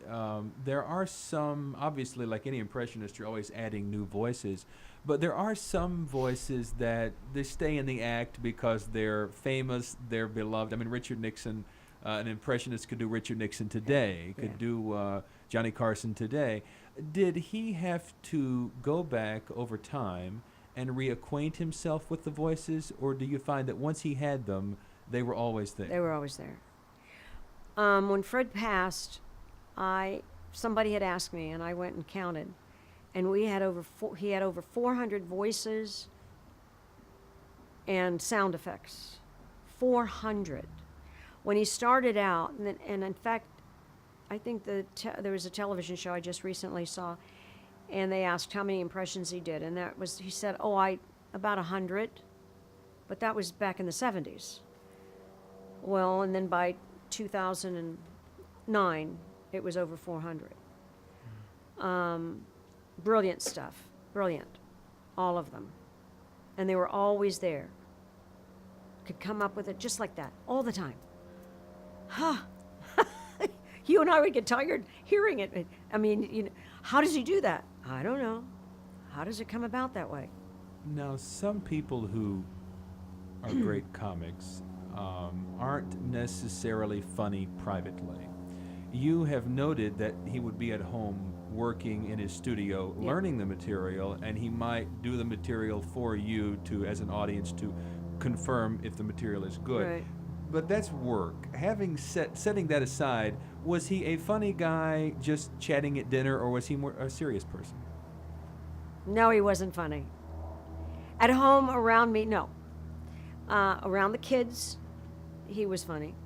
there are some, obviously, like any impressionist, you're always adding new voices, but there are some voices that they stay in the act because they're famous, they're beloved. I mean, Richard Nixon, an impressionist could do Richard Nixon today, could do Johnny Carson today. Did he have to go back over time and reacquaint himself with the voices, or do you find that once he had them, they were always there? They were always there. When Fred passed, somebody had asked me, and I went and counted, and he had over 400 voices and sound effects. 400. When he started out, and in fact, I think there was a television show I just recently saw, and they asked how many impressions he did, and he said, about 100, but that was back in the 70s. Well, and then by 2009, it was over 400. Brilliant stuff, brilliant, all of them, and they were always there. Could come up with it just like that, all the time. You and I would get tired hearing it. I mean, how does he do that? I don't know. How does it come about that way? Now, some people who are great comics aren't necessarily funny privately. You have noted that he would be at home working in his studio, learning the material, and he might do the material for you as an audience to confirm if the material is good. Right. But that's work. Setting that aside, was he a funny guy just chatting at dinner, or was he more a serious person? No, he wasn't funny. At home, around me, no. Around the kids, he was funny.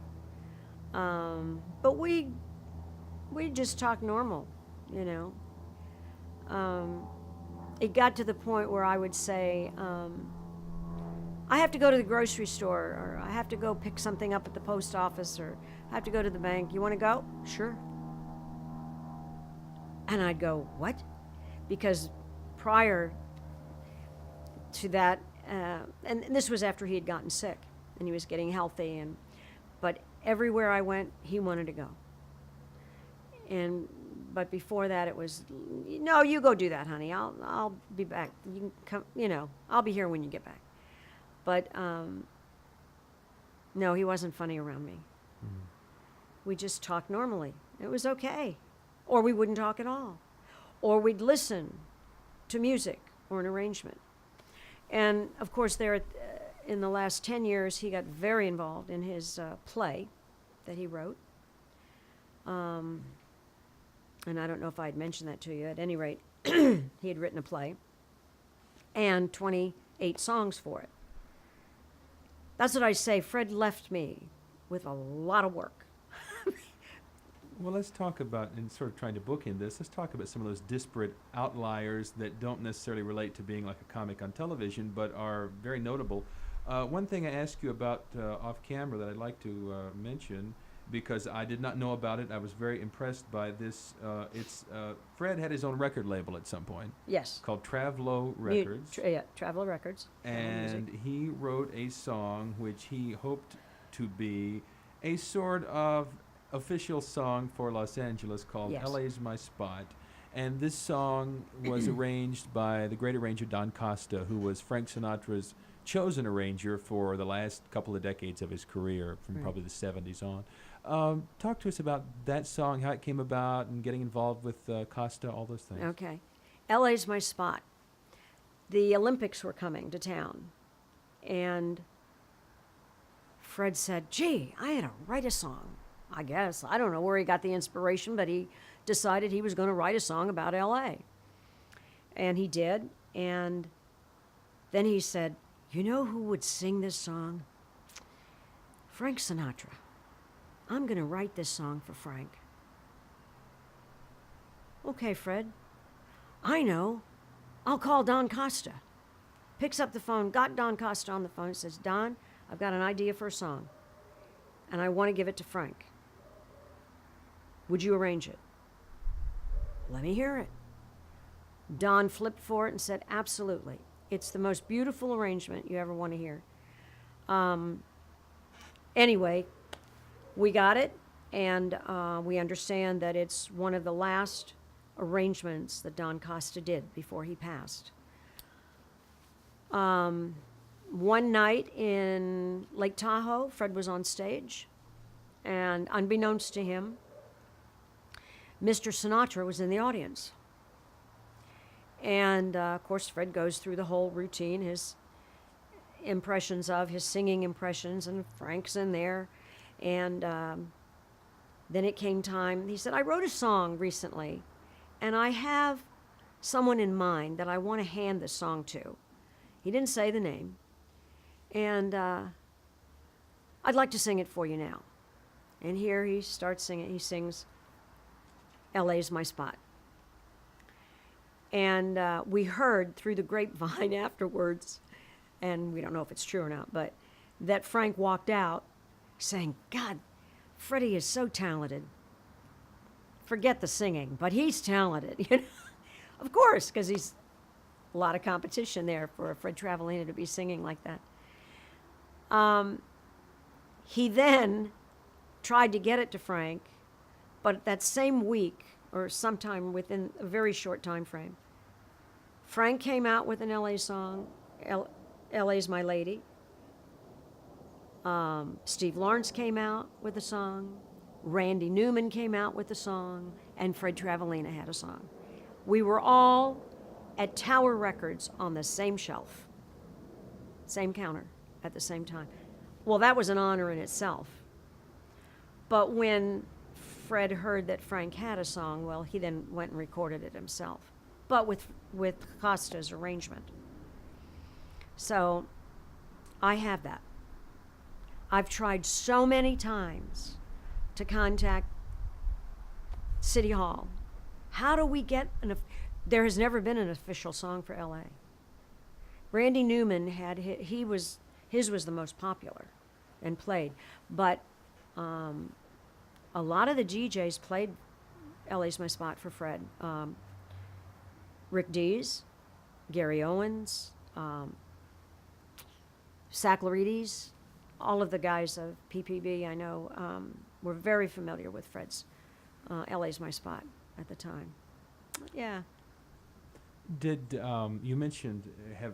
But we just talked normal, It got to the point where I would say, I have to go to the grocery store, or I have to go pick something up at the post office, or I have to go to the bank. You want to go? Sure. And I'd go, what? Because prior to that, and this was after he had gotten sick and he was getting healthy, but everywhere I went, he wanted to go. But before that, it was, no, you go do that, honey. I'll be back. You can come, I'll be here when you get back. But no, he wasn't funny around me. Mm. We just talked normally. It was okay. Or we wouldn't talk at all. Or we'd listen to music or an arrangement. And of course, in the last 10 years, he got very involved in his play that he wrote. And I don't know if I'd mentioned that to you. At any rate, he had written a play and 28 songs for it. That's what I say. Fred left me with a lot of work. Well, let's talk about, and sort of trying to bookend this, let's talk about some of those disparate outliers that don't necessarily relate to being like a comic on television, but are very notable. One thing I asked you about off camera that I'd like to mention, because I did not know about it, I was very impressed by this. Fred had his own record label at some point. Yes. Called Travelo Records. Travelo Records. And he wrote a song which he hoped to be a sort of official song for Los Angeles called LA's My Spot. And this song was arranged by the great arranger Don Costa, who was Frank Sinatra's chosen arranger for the last couple of decades of his career, from probably the 70s on. Talk to us about that song, how it came about, and getting involved with Costa, all those things. Okay. LA's My Spot. the Olympics were coming to town. And Fred said, gee, I had to write a song. I guess. I don't know where he got the inspiration, but he decided he was going to write a song about LA. And he did. And then he said, you know who would sing this song? Frank Sinatra. I'm going to write this song for Frank. Okay, Fred. I know. I'll call Don Costa. Picks up the phone, got Don Costa on the phone, and says, Don, I've got an idea for a song, and I want to give it to Frank. Would you arrange it? Let me hear it. Don flipped for it and said, absolutely. It's the most beautiful arrangement you ever want to hear. Anyway, we got it, and we understand that it's one of the last arrangements that Don Costa did before he passed. One night in Lake Tahoe, Fred was on stage, and unbeknownst to him, Mr. Sinatra was in the audience. And of course, Fred goes through the whole routine, his impressions of his singing impressions, and Frank's in there. And then it came time. He said, I wrote a song recently, and I have someone in mind that I want to hand the song to. He didn't say the name. And I'd like to sing it for you now. And here he starts singing. He sings, LA's My Spot. And we heard through the grapevine afterwards, and we don't know if it's true or not, but that Frank walked out saying, God, Freddie is so talented. Forget the singing, but he's talented. You know? Of course, because he's a lot of competition there for Fred Travalena to be singing like that. He then tried to get it to Frank, but that same week, or sometime within a very short time frame, Frank came out with an LA song, LA's My Lady. Steve Lawrence came out with a song. Randy Newman came out with a song. And Fred Travalena had a song. We were all at Tower Records on the same shelf, same counter at the same time. Well, that was an honor in itself. But when Fred heard that Frank had a song, well, he then went and recorded it himself, but with Costa's arrangement. So I have that. I've tried so many times to contact City Hall. How do we get there has never been an official song for LA. Randy Newman had his was the most popular and played, but a lot of the DJs played LA's My Spot for Fred. Rick Dees, Gary Owens, Sacklarides, all of the guys of PPB I know were very familiar with Fred's LA's My Spot at the time. Yeah. Did you mentioned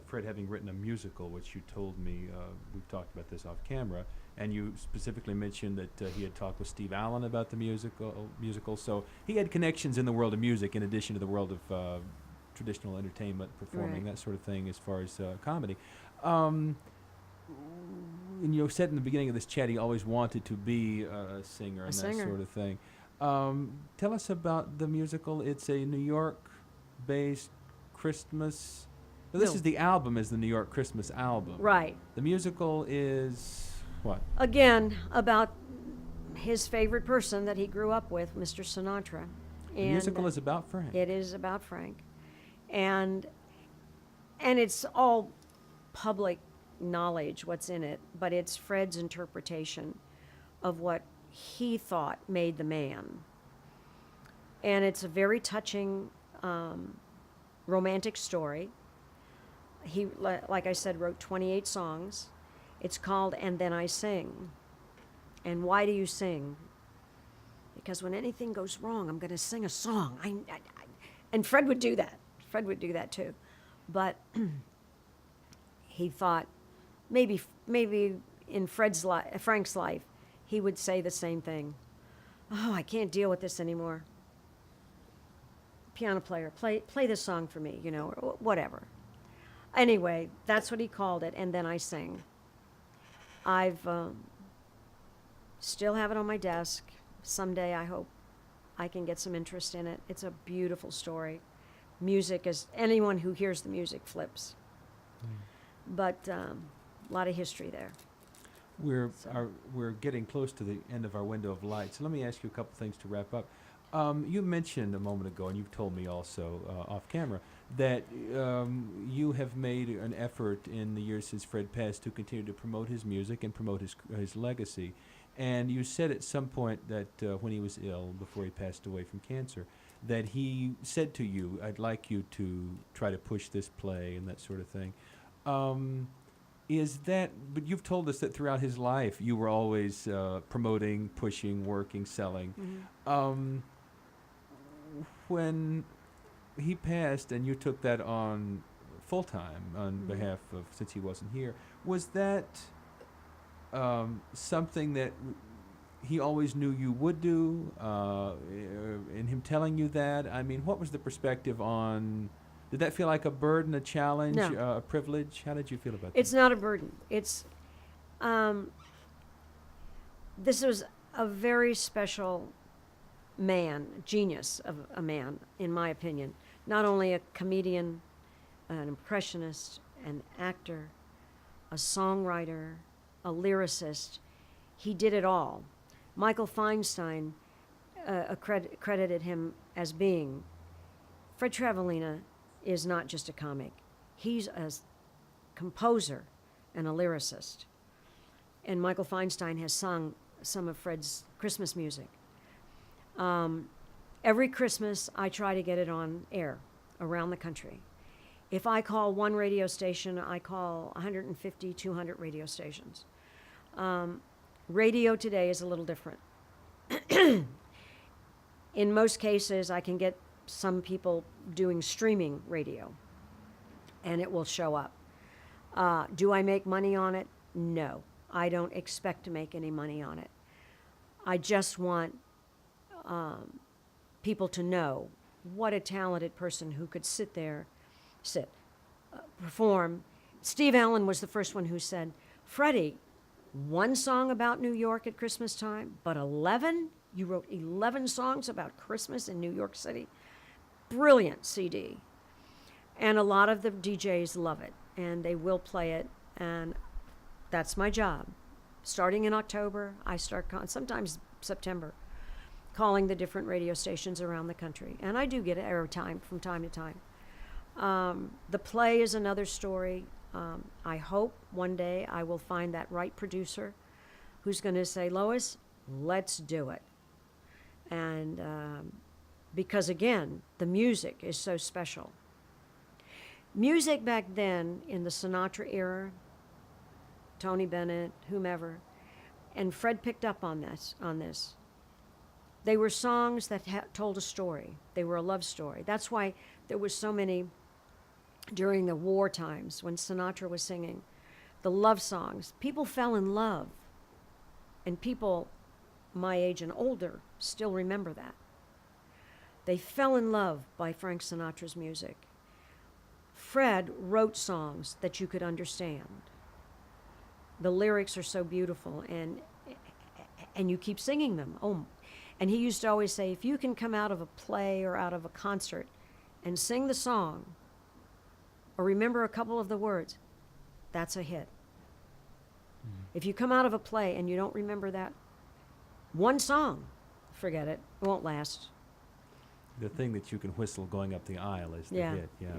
Fred having written a musical, which you told me, we've talked about this off camera, and you specifically mentioned that he had talked with Steve Allen about the musical. So he had connections in the world of music in addition to the world of traditional entertainment, performing, Right. that sort of thing as far as comedy. And you said in the beginning of this chat he always wanted to be a singer and that sort of thing. Tell us about the musical. It's a New York-based Christmas. Well, this No. is the album, is the New York Christmas album. Right. The musical is what? Again, about his favorite person that he grew up with, Mr. Sinatra. The musical is about Frank. It is about Frank. And it's all public knowledge what's in it, but it's Fred's interpretation of what he thought made the man. And it's a very touching romantic story. He, like I said, wrote 28 songs. It's called And Then I Sing. And why do you sing? Because when anything goes wrong, I'm going to sing a song. And Fred would do that. Fred would do that too. But he thought maybe in Frank's life, he would say the same thing. Oh, I can't deal with this anymore. Piano player, play this song for me, or whatever. Anyway, that's what he called it, and then I sing. I've still have it on my desk. Someday I hope I can get some interest in it. It's a beautiful story. Music is, anyone who hears the music flips. But a lot of history there. We're getting close to the end of our window of light, so let me ask you a couple things to wrap up. You mentioned a moment ago, and you've told me also off camera, that you have made an effort in the years since Fred passed to continue to promote his music and promote his legacy. And you said at some point that when he was ill, before he passed away from cancer, that he said to you, "I'd like you to try to push this play," and that sort of thing. Is that, but you've told us that throughout his life you were always promoting, pushing, working, selling. When he passed and you took that on full time on behalf of, since he wasn't here, was that something that he always knew you would do, in him telling you that? I mean, what was the perspective on, did that feel like a burden, a challenge, No. a privilege? How did you feel about It's that? not a burden. It's this was a very special man, genius of a man, in my opinion. Not only a comedian, an impressionist, an actor, a songwriter, a lyricist. He did it all. Michael Feinstein credited him as being, Fred TRAVALENA is not just a comic. He's a composer and a lyricist. And Michael Feinstein has sung some of Fred's Christmas music. Every Christmas, I try to get it on air around the country. If I call one radio station, I call 150, 200 radio stations. Radio today is a little different. In most cases, I can get some people doing streaming radio, and it will show up. Do I make money on it? No. I don't expect to make any money on it. I just want people to know what a talented person who could perform. Steve Allen was the first one who said, "Freddie, one song about New York at Christmas time, but 11? You wrote 11 songs about Christmas in New York City? Brilliant CD." And a lot of the DJs love it, and they will play it, and that's my job. Starting in October, I start, sometimes September, calling the different radio stations around the country. And I do get airtime from time to time. The play is another story. I hope one day I will find that right producer who's going to say, "Lois, let's do it." And because, again, the music is so special. Music back then, in the Sinatra era, Tony Bennett, whomever, and Fred picked up on this. They were songs that told a story. They were a love story. That's why there were so many during the war times when Sinatra was singing the love songs. People fell in love, and people my age and older still remember that. They fell in love by Frank Sinatra's music. Fred wrote songs that you could understand. The lyrics are so beautiful, and you keep singing them. Oh, and he used to always say, if you can come out of a play or out of a concert and sing the song or remember a couple of the words, that's a hit. If you come out of a play and you don't remember that one song, forget it. It won't last. The thing that you can whistle going up the aisle is the hit. Yeah.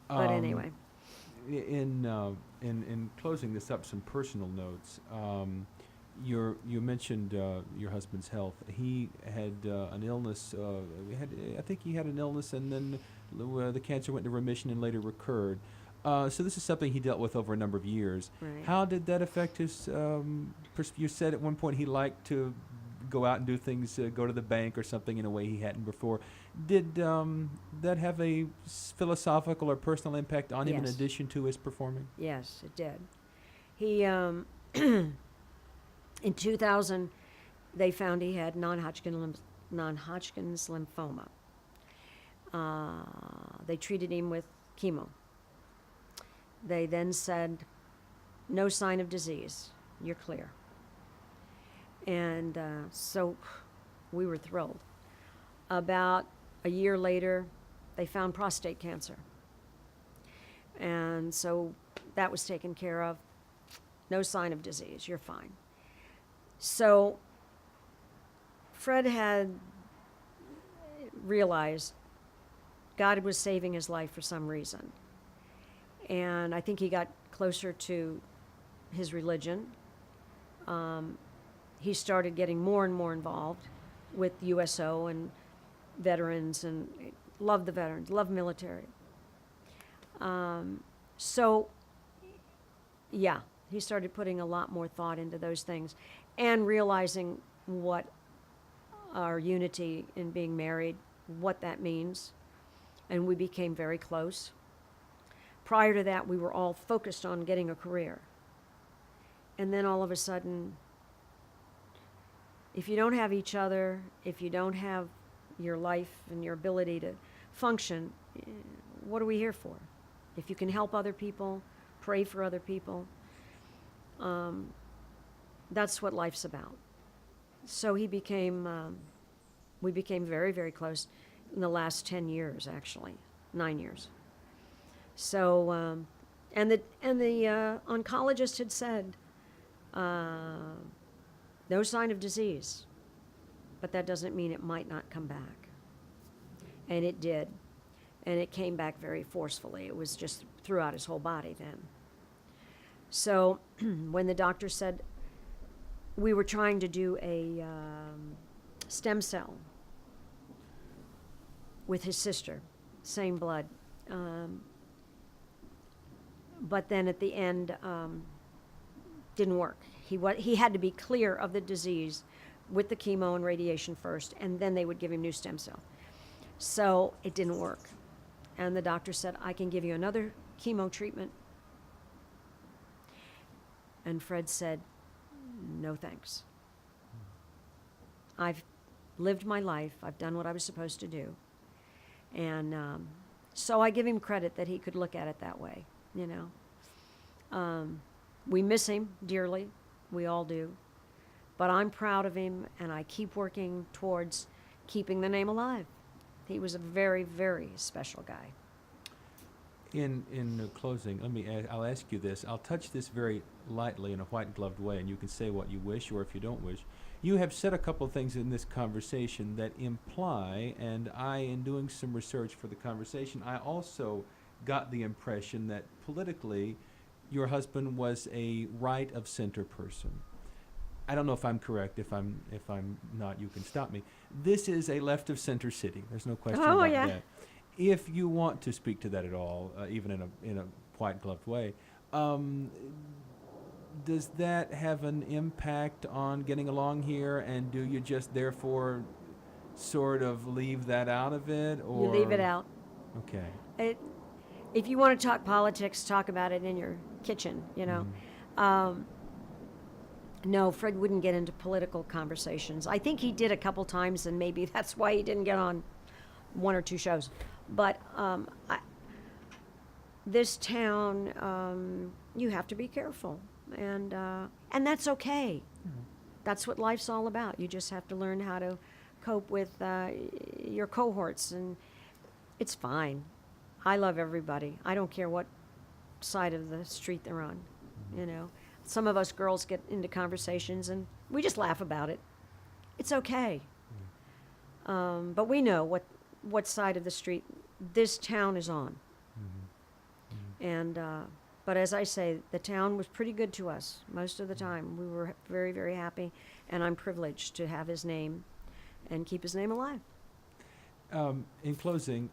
But anyway. In closing this up, some personal notes. You mentioned your husband's health. He had an illness. I think he had an illness, and then the cancer went into remission and later recurred. So this is something he dealt with over a number of years. Right. How did that affect his? You said at one point he liked to go out and do things, go to the bank or something in a way he hadn't before. Did that have a philosophical or personal impact on him in Yes. addition to his performing? Yes, it did. He, in 2000, they found he had non-Hodgkin's lymphoma. They treated him with chemo. They then said, no sign of disease. You're clear. And so we were thrilled. About a year later, they found prostate cancer. And so that was taken care of. No sign of disease. You're fine. So Fred had realized God was saving his life for some reason. And I think he got closer to his religion. He started getting more and more involved with USO and veterans, and loved the veterans, loved military. So, yeah, he started putting a lot more thought into those things and realizing what our unity in being married, what that means, and we became very close. Prior to that, we were all focused on getting a career. And then all of a sudden, if you don't have each other, if you don't have your life and your ability to function, what are we here for? If you can help other people, pray for other people, that's what life's about. So we became very, very close in the last 10 years, actually, 9 years. So, and the oncologist had said, no sign of disease, but that doesn't mean it might not come back. And it did. And it came back very forcefully. It was just throughout his whole body then. So when the doctor said we were trying to do a stem cell with his sister, same blood, but then at the end, didn't work. He had to be clear of the disease with the chemo and radiation first, and then they would give him new stem cell. So it didn't work. And the doctor said, I can give you another chemo treatment. And Fred said, no thanks. I've lived my life. I've done what I was supposed to do. And so I give him credit that he could look at it that way, you know. We miss him dearly. We all do. But I'm proud of him, and I keep working towards keeping the name alive. He was a very, very special guy. In closing, I'll ask you this. I'll touch this very lightly in a white-gloved way, and you can say what you wish, or if you don't wish. You have said a couple of things in this conversation that imply, and in doing some research for the conversation, I also got the impression that politically, your husband was a right-of-center person. I don't know if I'm correct. If I'm not, you can stop me. This is a left-of-center city. There's no question about that. If you want to speak to that at all, even in a white-gloved way, does that have an impact on getting along here, and do you just therefore sort of leave that out of it, or you leave it out? Okay. If you want to talk politics, talk about it in your kitchen, you know. No, Fred wouldn't get into political conversations. I think he did a couple times, and maybe that's why he didn't get on one or two shows. But this town, you have to be careful, and that's okay. That's what life's all about. You just have to learn how to cope with your cohorts, and it's fine. I love everybody. I don't care what side of the street they're on, you know. Some of us girls get into conversations and we just laugh about it. It's okay. But we know what side of the street this town is on. And but as I say, the town was pretty good to us most of the time. We were very, very happy, and I'm privileged to have his name and keep his name alive. In closing,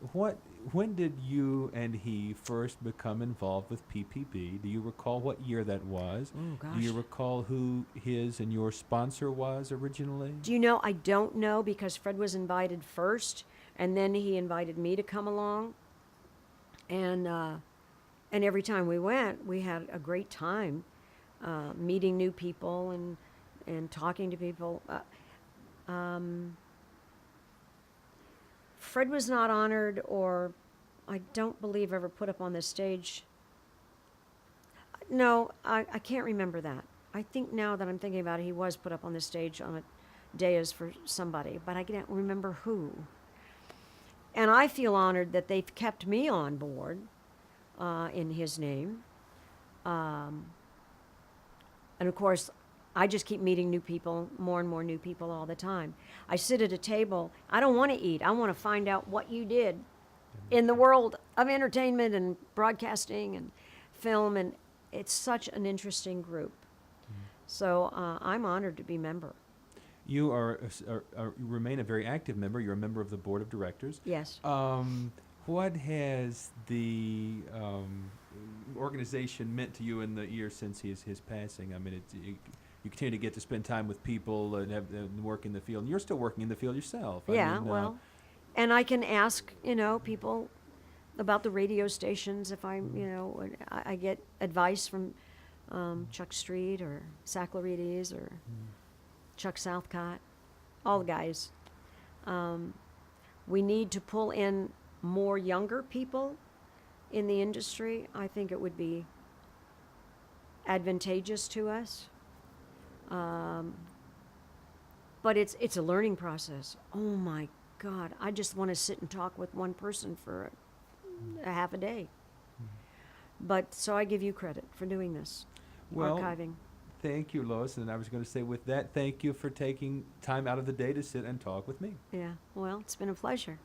when did you and he first become involved with PPB? Do you recall what year that was? Oh, gosh. Do you recall who his and your sponsor was originally? Do you know? I don't know, because Fred was invited first, and then he invited me to come along. And every time we went, we had a great time meeting new people and talking to people. Fred was not honored, or I don't believe ever put up on the stage No, I can't remember that. I think now that I'm thinking about it, he was put up on the stage on a dais for somebody, but I can't remember who. And I feel honored that they've kept me on board in his name. And of course, I just keep meeting new people, more and more new people all the time. I sit at a table. I don't want to eat. I want to find out what you did in the world of entertainment and broadcasting and film. And it's such an interesting group. So I'm honored to be a member. You you remain a very active member. You're a member of the board of directors. Yes. What has the organization meant to you in the years since his passing? I mean, you continue to get to spend time with people and and work in the field. And you're still working in the field yourself. Yeah, well, and I can ask, people about the radio stations if I'm, I get advice from Chuck Street or Sacklarides or Chuck Southcott, all the guys. We need to pull in more younger people in the industry. I think it would be advantageous to us. But it's a learning process. Oh my God, I just want to sit and talk with one person for a half a day. But so I give you credit for doing this, archiving. Thank you, Lois. And I was going to say with that, thank you for taking time out of the day to sit and talk with me. Yeah, well, it's been a pleasure.